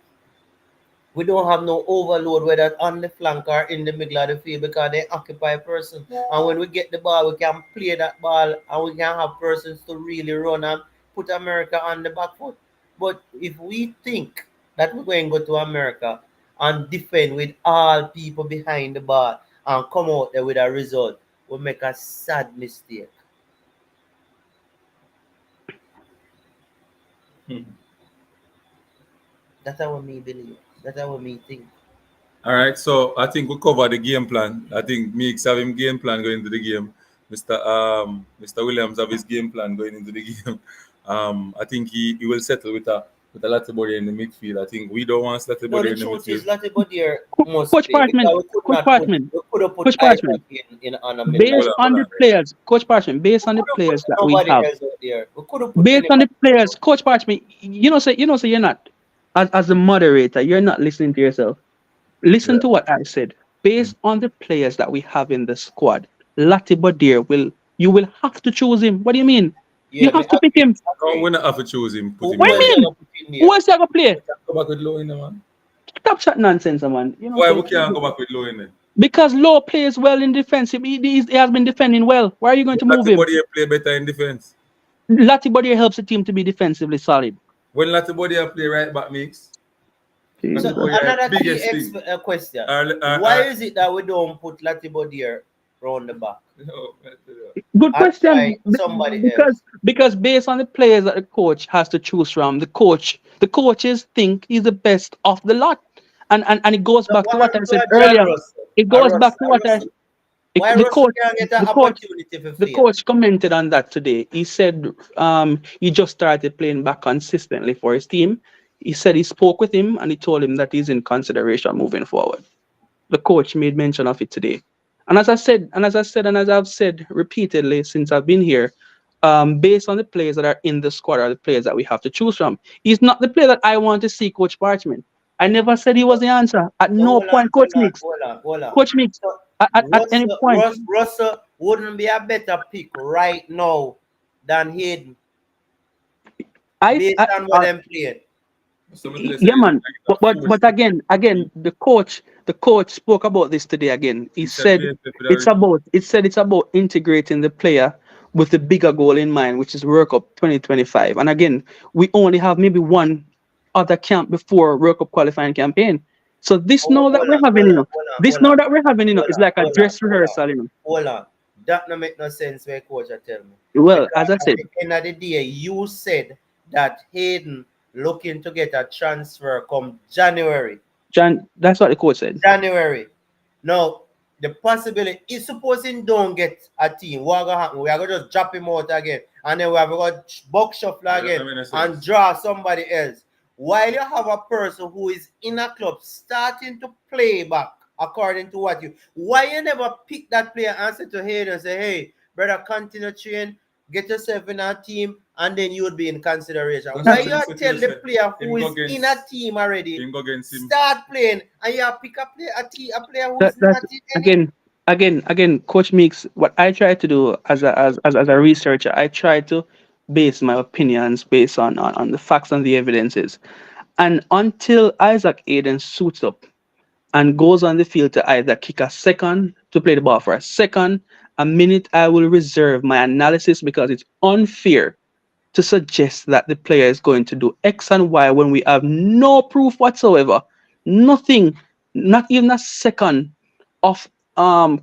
we don't have no overload whether on the flank or in the middle of the field because they occupy person. And when we get the ball, we can play that ball and we can have persons to really run and put America on the back foot. But if we think that we're going to go to America and defend with all people behind the ball and come out there with a result, we make a sad mistake. That's how me believe. That's how me think. All right, so I think we cover the game plan. I think Meeks have him game plan going into the game. Mr. Williams have his game plan going into the game. I think he will settle with a Latibody in the midfield. I think we don't want No, Latibody the in the truth is midfield. Latibeaudiere must Coach play Parchment, because Coach Parchment, we could have put Coach Parchment. Isaac in on a middle of Hold Based the on, field. on hold the on. players, Coach Parchment, based We on the could have players put that we nobody have, else out there. We could have put based on anybody. the players, Coach Parchment, say you're not as a moderator, you're not listening to yourself. Listen Yeah. to what I said. Based on the players that we have in the squad, Latibeaudiere you will have to choose him. What do you mean? You Yeah, me have to pick agree. him. No, Agree. we not have to choose him, put him Who What in do there. else you you mean? gonna put in Who there? else you gonna play? Go back with low in there, man. Stop that nonsense, man. Why we can't go back with low in there? Because Low plays well in defense. He has been defending well. Why are you going to move him? Latibody play better in defense. Latibaudiere helps the team to be defensively solid. When Latibody play right back Meeks, So Latibody another key biggest thing. question: Our, why is it that we don't put Latibeaudiere round the back Good and try question. somebody Because else? based on the players that the coach has to choose from, the coaches think he's the best of the lot. And it goes So back to what what I happened to said a John earlier. Russell? It A goes back to what Russell? Why the Russell coach can't get an the coach opportunity for the play? coach commented on that today. He said he just started playing back consistently for his team. He said he spoke with him and he told him that he's in consideration moving forward. The coach made mention of it today. And as I've said repeatedly since I've been here, based on the players that are in the squad are the players that we have to choose from. He's not the player that I want to see, Coach Parchment. I never said he was the answer. At So no point, hold on. Coach Mix, So at any point. Russell wouldn't be a better pick right now than Hayden based on what I them playing. Somebody say Yeah, man. force. Again, the coach spoke about this today. Again, he He said said wait for the return. it's about integrating the player with the bigger goal in mind, which is World Cup 2025. And again, we only have maybe one other camp before World Cup qualifying campaign. So this Hold now that hold we're on, having, hold on, hold on, this hold now on, that we're having, is like a dress rehearsal, hold on. That no make no sense where coach are tell me. Well, Because as I at said, the end of the day, you said that Hayden looking to get a transfer come January. John, that's what the coach said. January. Now, the possibility is supposing don't get a team. What gonna happen? We are gonna just drop him out again, and then we are gonna box shuffle again and draw somebody else. While you have a person who is in a club starting to play back according to what you, why you never pick that player and say to Hayden and say, hey, brother, continue train, get yourself in a team, and then you would be in consideration. Why you tell the player who is in a team already start playing and you pick a player who is That's not in any? again, Coach Meeks. What I try to do as a researcher, I try to base my opinions based on the facts and the evidences. And until Isaac Hayden suits up and goes on the field to either kick a second, to play the ball for a second, a minute, I will reserve my analysis because it's unfair to suggest that the player is going to do X and Y when we have no proof whatsoever, nothing, not even a second of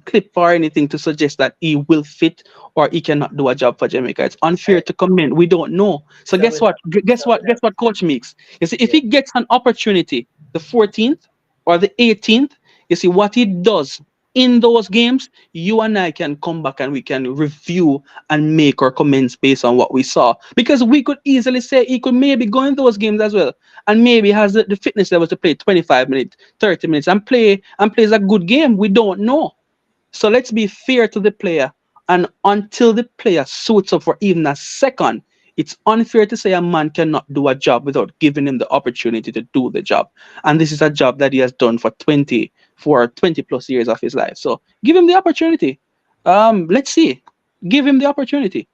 clip or anything to suggest that he will fit or he cannot do a job for Jamaica. It's unfair to comment. We don't know. So So guess with what? Guess so what? with Guess what coach makes? You see, if yeah. he gets an opportunity, the 14th or the 18th, you see what he does in those games, you and I can come back and we can review and make our comments based on what we saw. Because we could easily say he could maybe go in those games as well. And maybe has the fitness level to play 25 minutes, 30 minutes and plays a good game. We don't know. So let's be fair to the player. And until the player suits up for even a second, it's unfair to say a man cannot do a job without giving him the opportunity to do the job. And this is a job that he has done for 20 plus years of his life. So give him the opportunity. Let's see. Give him the opportunity.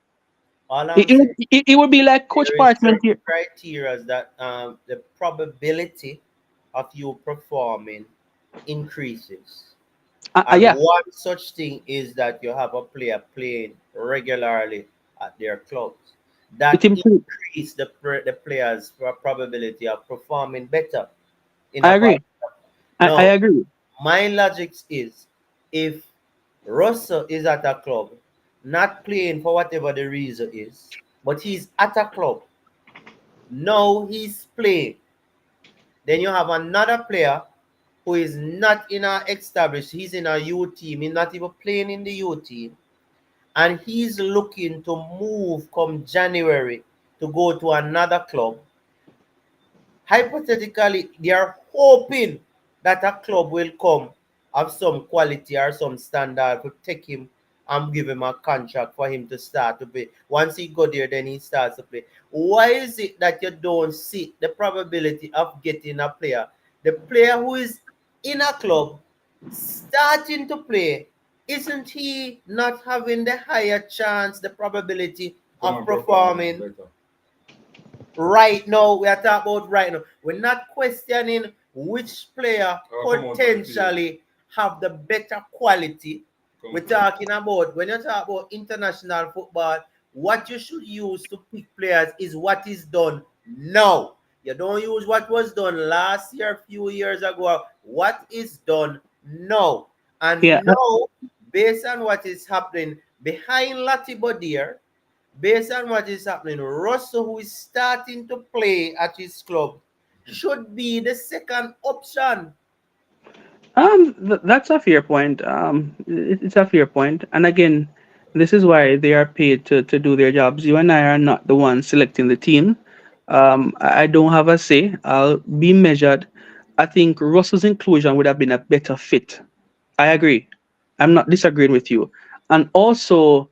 All I'm It, saying, it would be like Coach there is Parchment certain here. criteria that the probability of you performing increases. And Yeah, one such thing is that you have a player playing regularly at their clubs. it That improves. increase the players' probability of performing better in I a part. agree. I Now, agree. my logic is if Russell is at a club, not playing for whatever the reason is, but he's at a club, now he's playing. Then you have another player who is not in a established, he's in a U team, he's not even playing in the U team, and he's looking to move come January to go to another club. Hypothetically, they are hoping that a club will come of some quality or some standard to take him and give him a contract for him to start to play. Once he go there, then he starts to play. Why is it that you don't see the probability of getting a player? The player who is in a club starting to play, isn't he not having the higher chance, the probability Come of and perform performing better. right now? We are talking about right now. We're not questioning which player Come out on the field. potentially have the better quality. Come We're on. talking about, when you talk about international football, what you should use to pick players is what is done now. You don't use what was done last year, a few years ago. What is done now? Yeah. And now, based on what is happening behind Latibodir, based on what is happening, Russell, who is starting to play at his club, should be the second option. That's a fair point. It's a fair point. And again, this is why they are paid to do their jobs. You and I are not the ones selecting the team. I don't have a say. I'll be measured. I think Russell's inclusion would have been a better fit. I agree. I'm not disagreeing with you. And also,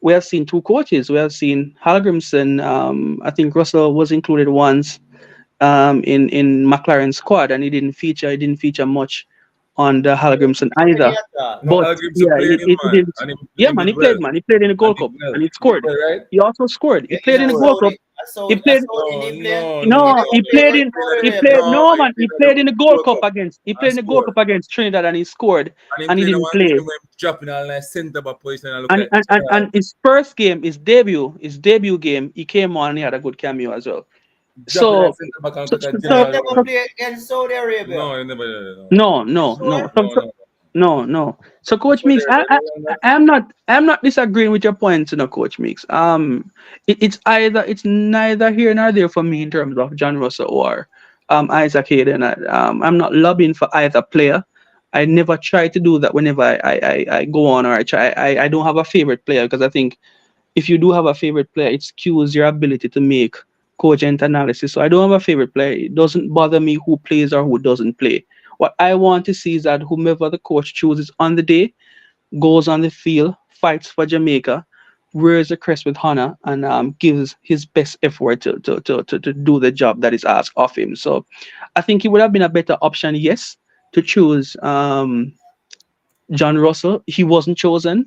we have seen two coaches. We have seen Halgrimson. I think Russell was included once in McLaren's squad, and he didn't feature. He didn't feature much on the Halgrimson either. No, But I'll give yeah, some playing in it man, didn't. and Yeah, he man, did he played, well. man. He played in the And Gold did Cup, well. and he He did scored. well, right? He also scored. He Yeah, played in the Gold Cup. He played. No, No, he played in. He played. no, No, he man, he played played in the in the Gold World Cup Cup against. He and played in the Gold scored. Cup against Trinidad, and he scored, And he and he played in didn't one play. game when dropping all like centre back position and look like And his first game, his debut game, he came on and he had a good cameo as well. dropping like So, centre back and so, look like a So he general. never so played against Saudi Arabia. No, he never did. No, no, You no, sure? no. So, no, so, no. no. So, Coach But Meeks, there, I'm not disagreeing with your points, Coach Meeks. It's neither here nor there for me in terms of John Russell or Isaac Hayden. I'm not lobbying for either player. I never try to do that whenever I go on or I try. I don't have a favorite player because I think if you do have a favorite player, it skews your ability to make cogent analysis. So I don't have a favorite player. It doesn't bother me who plays or who doesn't play. What I want to see is that whomever the coach chooses on the day goes on the field, fights for Jamaica, wears the crest with honor, and gives his best effort to do the job that is asked of him. So I think it would have been a better option, yes, to choose John Russell. He wasn't chosen.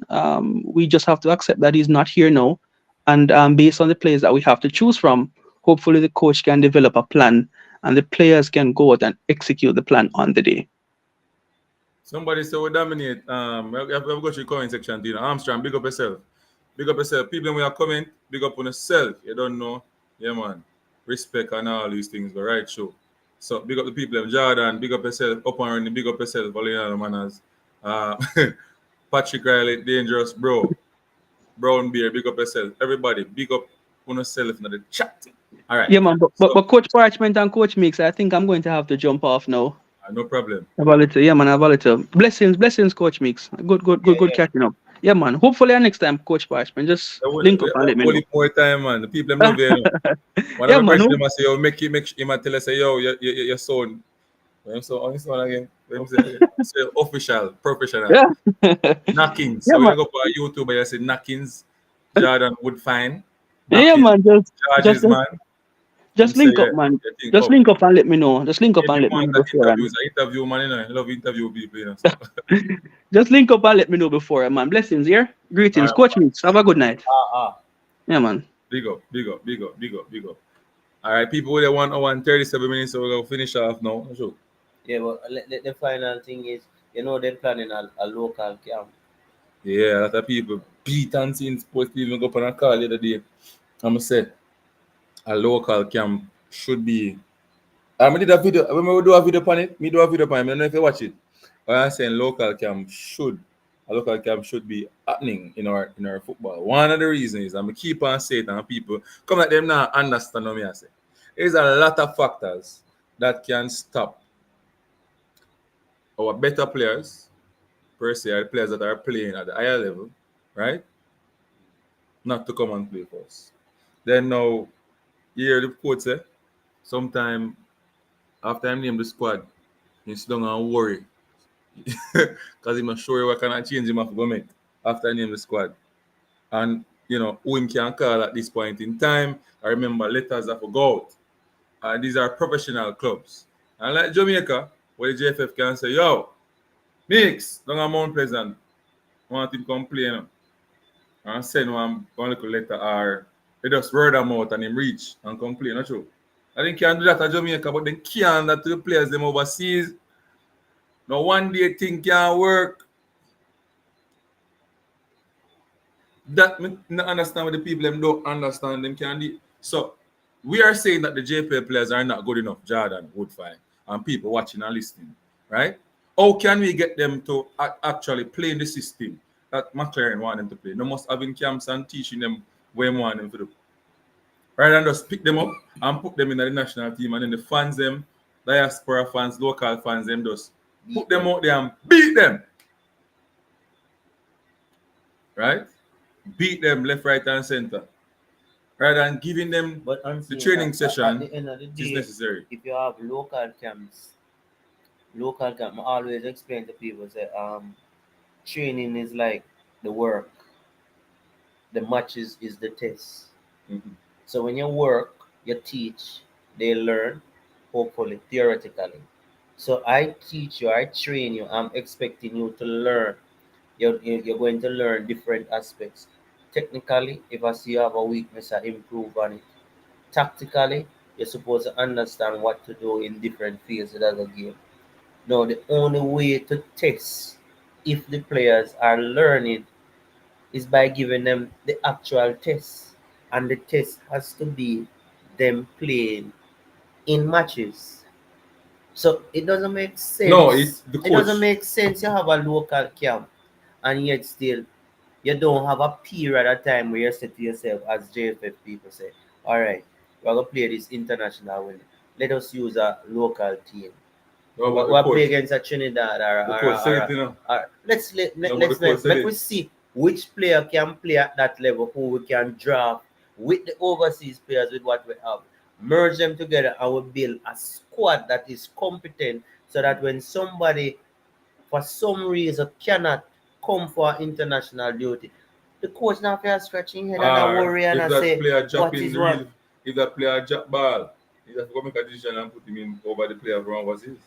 We just have to accept that he's not here now. And based on the players that we have to choose from, hopefully the coach can develop a plan and the players can go out and execute the plan on the day. somebody said we dominate. I've got your comment section, Armstrong, big up yourself. Big up yourself. People when you comment, big up on yourself. You don't know. Yeah, man. Respect and all these things, but right show. So big up the people of Jordan, big up yourself, up and running, big up yourself, Valeriano Manners. Uh, Patrick Riley, dangerous bro. Brown Beer, big up yourself. Everybody, big up on yourself in the chat. All right. Yeah, man. But, So, but Coach Parchment and Coach Mix, I think I'm going to have to jump off now. no problem. Have a little, yeah, man. Have a little. Blessings, Coach Mix. Good catching up. Yeah, man. Hopefully next time, Coach Parchment, just link up and let me know. More time, man. The people them love you. One Yeah, of the man. questions, say, yo, make him tell us, say, yo, your son. When so on this one again. When you say official, professional. Yeah. Knockings. Yeah, So when man. you go for YouTube and you say Knockings, Jordan would find. Yeah, man. Just link up, man. Just link up and let me know. Just link up and let me know beforehand. Interview, man, you know. I love interview people, you know. So. Just link up and let me know before, man. Blessings, yeah? Greetings. Right. Coach Mix, have a good night. Yeah, man. Big up. All right, people with 1 hour and 37 minutes, so we're going to finish off now. Sure. Yeah, but the final thing is, they're planning a local camp. Yeah, a lot of people beat and seen supposed to even go up on a call the other day. I'm say a local camp should be. I did a video. When we do a video on it, I don't know if you watch it. But I'm saying a local camp should be happening in our football. One of the reasons is, I'm keep on saying and people come at them now understand what I say. There's a lot of factors that can stop our better players, per se, our players that are playing at the higher level, right? Not to come and play for us. Then now, you hear the coach say, sometime after I name the squad, you sit down and worry. Because I'm not sure what kind of change him have to go make after I name the squad. And, who him can call at this point in time. I remember letters have to go out. And these are professional clubs. And like Jamaica, where the JFF can say, yo, Mix, down at Mount Pleasant, want him to come play, and send one little letter, or they just word them out and him reach and come play, not true. I think can do that at Jamaica, but they can't that to the players them overseas. Now one day thing can work. That me not understand what the people them don't understand them can do. So we are saying that the JPL players are not good enough, Jordan, Woodfine, and people watching and listening, right? How can we get them to actually play in the system that McLaren want them to play? They must have in camps and teaching them where we want them to do. Rather than just pick them up and put them in the national team, and then the fans them, diaspora fans, local fans them, just put them out there and beat them. Right? Beat them left, right, and center. Rather than giving them the training session at the end of the day, is necessary. If you have local camps, I always explain to people, say, training is like the work. The matches is the test. Mm-hmm. So when you work, you teach, they learn, hopefully, theoretically. So I teach you, I train you, I'm expecting you to learn. You're going to learn different aspects. Technically, if I see you have a weakness, I improve on it. Tactically, you're supposed to understand what to do in different fields of the game. Now, the only way to test if the players are learning is by giving them the actual test. And the test has to be them playing in matches. So it doesn't make sense. No, it doesn't make sense you have a local camp and yet still you don't have a period of time where you say to yourself, as JFF people say, all right, we're going to play this international win. Let us use a local team. We'll play against a Trinidad let's let we see which player can play at that level, who we can draft with the overseas players with what we have. Merge them together and we build a squad that is competent so that when somebody for some reason cannot come for international duty, the coach now feels scratching head and worry and say, what is what? If that player drop ball, he has to make a decision and put him in over the player from overseas.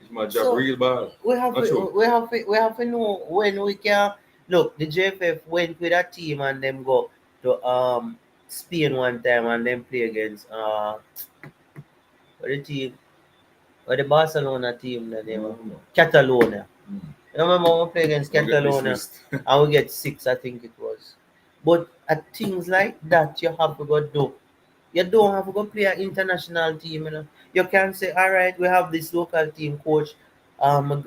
It's my job, real ball. We have to know when we can. Look, the JFF went with a team and them go to Spain one time and then play against the Barcelona team that they were Catalonia. You remember when we play against Catalonia and we get 6, I think it was. But at things like that, you have to go do. You don't have to go play an international team. You know, you can say, all right, we have this local team coach.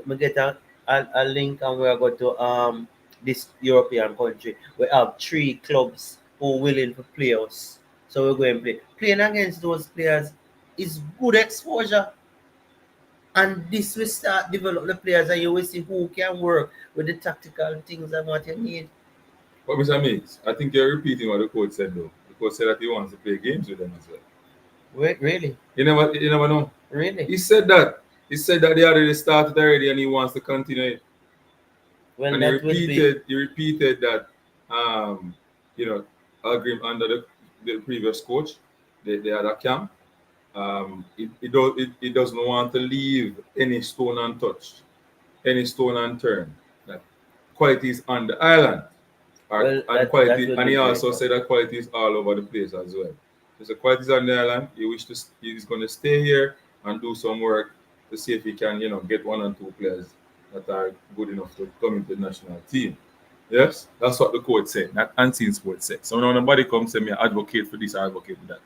We get a link and we are going to this European country. We have 3 clubs who willing to play us. So we're going to play. Playing against those players is good exposure. And this will start develop the players and you will see who can work with the tactical things and what you need. But Mr. Mix, I think you're repeating what the coach said though. The coach said that he wants to play games with them as well. Wait, really? You never know. Really? He said that. He said that they already started already and he wants to continue it. Well, And that would be he repeated that you know, agreement under the previous coach, they had a camp. It doesn't want to leave any stone untouched, any stone unturned. That quality is on the island. well. And That quality, would and be he great. also said that quality is all over the place as well. There's a quality is on the island. He's going to stay here and do some work to see if he can, get 1 or 2 players that are good enough to come into the national team. Yes, that's what the coach said, not unseen sports said. So when nobody comes and me advocate for this, I advocate for that.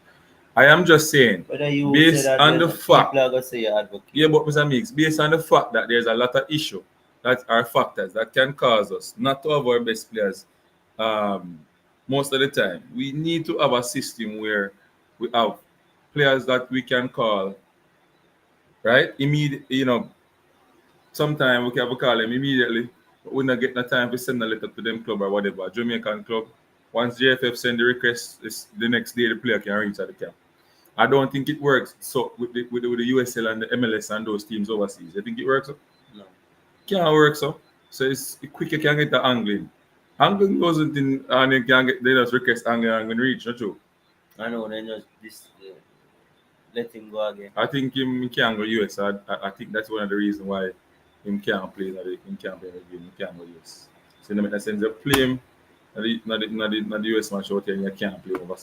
I am just saying, Whether you say based that, on the fact, people are gonna say you advocate. yeah, but Mr. Mix, based on the fact that there's a lot of issue that are factors that can cause us not to have our best players most of the time, we need to have a system where we have players that we can call, right? Immediate, sometimes we can call them immediately, but we not get no time to send a letter to them club or whatever, Jamaican club. Once JFF send the request, the next day the player can reach at the camp. I don't think it works. So with the USL and the MLS and those teams overseas, I think it works. No. Can't work so it's quick you can get the angling. Angling wasn't in and you can get they just request angling reach, not true. I know they just let him go again. I think him can't go US. I think that's one of the reasons why him can't play him can't play the game, he can't go US. So in the sense of play him not the US match out here and you can't play over.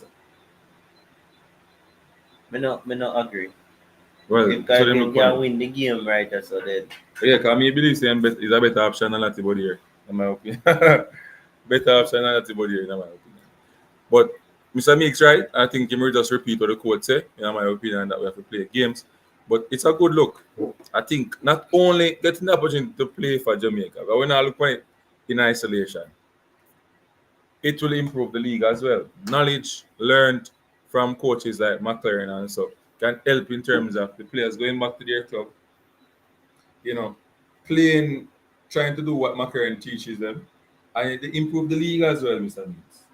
Me not agree. Well, If so Caribbean them can win the game, right? So then yeah, because I believe him is a better option than Latibody here, in my opinion. Better option than Latibody here, in my opinion. But Mr. Meeks, right? I think he will just repeat what the coach say, in my opinion, that we have to play games. But it's a good look. I think not only getting the opportunity to play for Jamaica, but when I look at it in isolation, it will improve the league as well. Knowledge learned from coaches like McLaren and so can help in terms of the players going back to their club, you know, playing, trying to do what McLaren teaches them, and they improve the league as well, Mr. Meeks.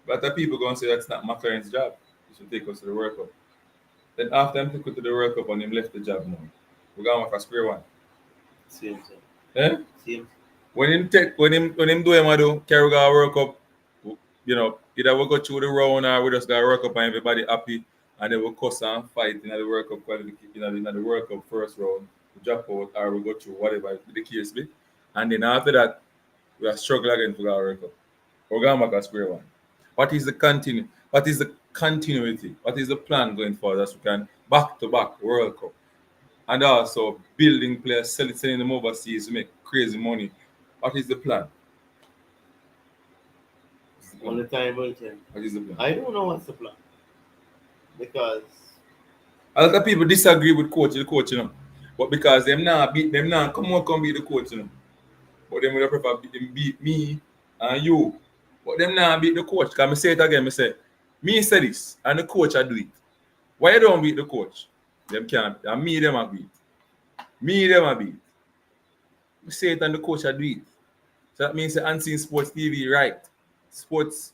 But the people going to say that's not McLaren's job. He should take us to the World Cup. Then after him take us to the World Cup and him left the job now, we're going to make a square one. same. Eh? Same. When him do him I do carry our World Cup, either we go through the round or we just got World Cup and everybody happy and then we'll cuss and fight in the World Cup qualification, in the World Cup first round, we drop out or we go through whatever the case be. And then after that, we are struggle again for our World Cup. We're gonna make a square one. What is the continuity? What is the plan going forward as we can back to back World Cup? And also building players, sending them overseas to make crazy money. What is the plan? Only time will tell. What is the plan? I don't know what's the plan because A lot of people disagree with the coach, But because them now come beat the coach, But them would prefer beat me and you. But them now beat the coach. Because I say it again, me say this and the coach I do it. Why you don't beat the coach? Them can't. And me them a beat. Me them a beat. I say it and the coach I do it. So that means the Unseen Sports TV right. Sports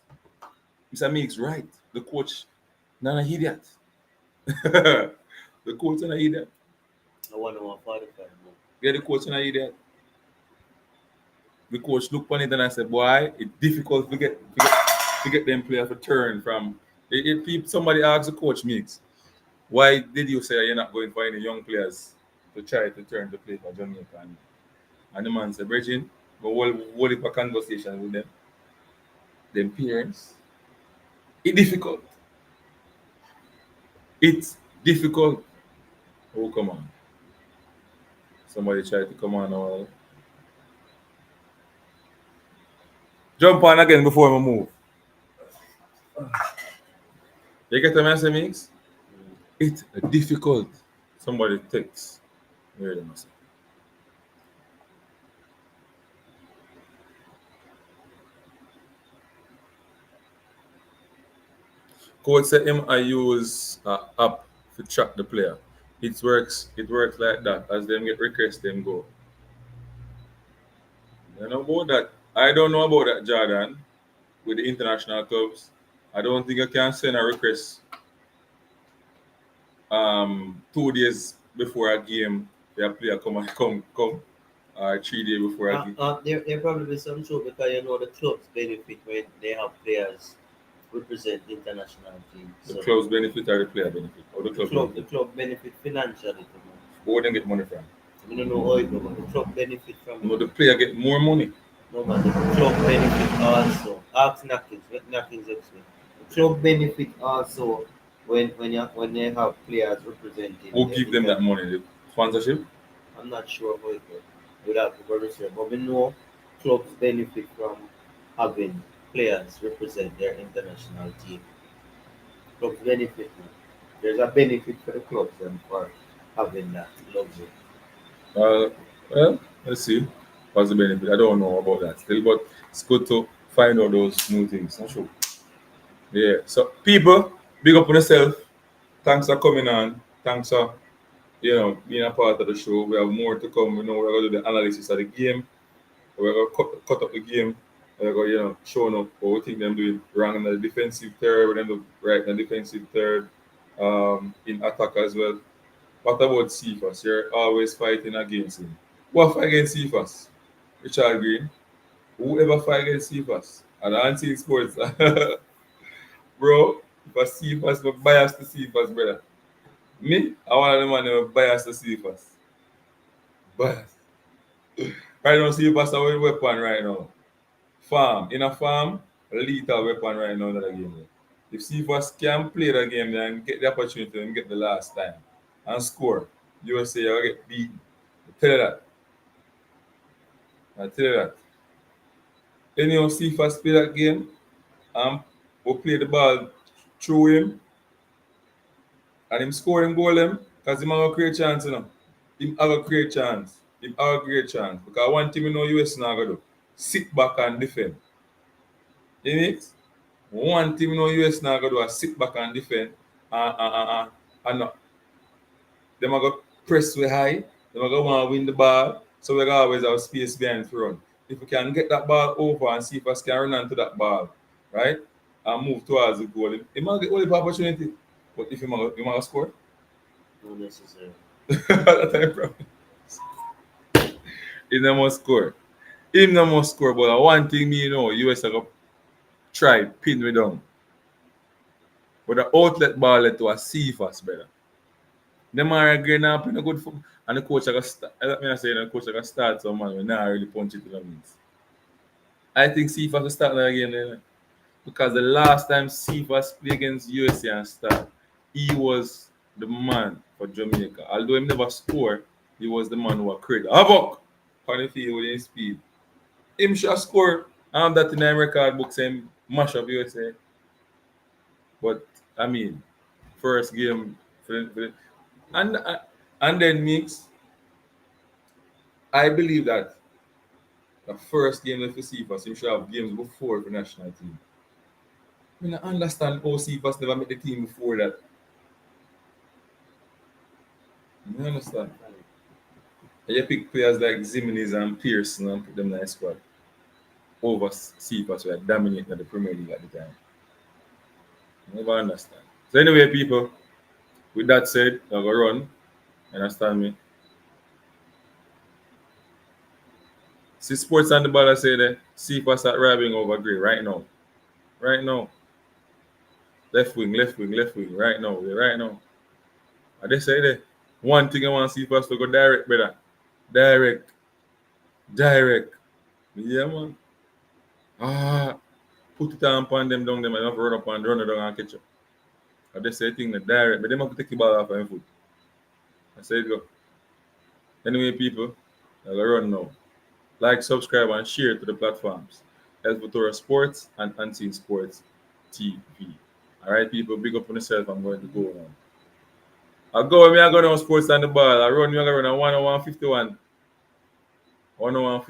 Mr. Mix right. The coach not an idiot. The coach not an idiot. I want to 45 more. Yeah, the coach not an idiot. The coach look on it and I said, boy, it's difficult to get them players to turn from. If somebody asks the coach Mix, why did you say you're not going for any young players to try to turn to play for Jamaica? And the man said, Bridget, go hold up a conversation with them parents. It's difficult. It's difficult. Oh, come on. Somebody tried to come on. Jump on again before we move. You get the message, mix? It's difficult. Somebody takes. Hear the message. Coach said him I use app to track the player. It works like that. As them get requests, them go. You know about that. I don't know about that, Jordan, with the international clubs. I don't think I can send a request 2 days before a game. The player come 3 days before a game. There probably be some truth because you know the clubs benefit when they have players represent the international team. The So club's benefit or the player benefit? Or the club the benefit? club benefit financially. Where they get money from? I don't know how it go, but the club benefit from No, the player get more money. no man, the club benefit also. Ask Knockings, what Knockings explain. The club benefit also when they have players representing. Who give them that money? The sponsorship? I'm not sure how it goes without the research, but we know clubs benefit from having players represent their international team. Clubs benefit. There's a benefit for the clubs and for having that luxury. Well, let's see. What's the benefit? I don't know about that still, but it's good to find out those new things. Not sure. Yeah. So people, big up on yourself. Thanks for coming on. Thanks for being a part of the show. We have more to come. We're gonna do the analysis of the game. We're gonna cut up the game. We're gonna show up what we think them doing wrong in the defensive third, we're them do right in the defensive third, in attack as well. What about Cephas? You're always fighting against him. What fight against Cephas? Richard Green. Whoever fight against Cephas? And I see sports. Bro, if I Cephas, I'm biased to Cephas, brother. Me, I want to the man who biased to Cephas. Biased. Right now, Cephas are with weapon right now. Farm. In a farm, a lethal weapon right now in the game. If Cephas can play the game and get the opportunity and get the last time and score, you will say you'll get beat. I tell you that. I tell you that. Anyhow, Cephas play that game, we'll play the ball through him and him score him goal him because him have a create chance, Him have a create chance. Him have a great chance. Because one thing we know US now gonna do. Sit back and defend. You know? One thing we know US now gonna do is sit back and defend and not. Them are gonna press way high, them are gonna want to win the ball. So we always have space behind front. If we can get that ball over and see if us can run onto that ball, right? And move towards the goal. He might get only the opportunity. But if he might score, Not necessarily. that's the problem. He no must score. He no must score, but one thing me know, US are gonna try pin me down. But the outlet ball let to a Cephas, brother. Them are again up in a good foot. And the coach I start. I mean I say the coach I start some man we not really punch it to the means. I think Cephas will start that game then. Because the last time Cephas played against USA and start, he was the man for Jamaica. Although he never scored, he was the man who created havoc on the field with his speed. Him should score. That in the record book saying mash up USA. But I mean, first game and and then mix. I believe that the first game that we see for him should have games before the national team. I mean, I understand how Cephas never made the team before that. You understand? And you pick players like Zimenez and Pearson and put them in the squad over Cephas who are dominating the Premier League at the time. I never understand. So anyway, people, with that said, I'm going to run. Understand me? See sports on the ball I say that Cephas at robbing over Gray right now. Right now. Left wing, right now. Right now. And they say that one thing I want to see first to go direct, brother. Direct. Yeah, man. Put it on them down them and have to run up and run it down and catch up. And they say thing that direct, but they have to take the ball off of foot. I say it go. Anyway, people, I'll run now. Like, subscribe, and share to the platforms. Elvatora Sports and Unseen Sports TV. All right, people, big up on yourself. I'm going to go now. I go with me, I go now sports on the ball. I run, me, I run a 101 51. 101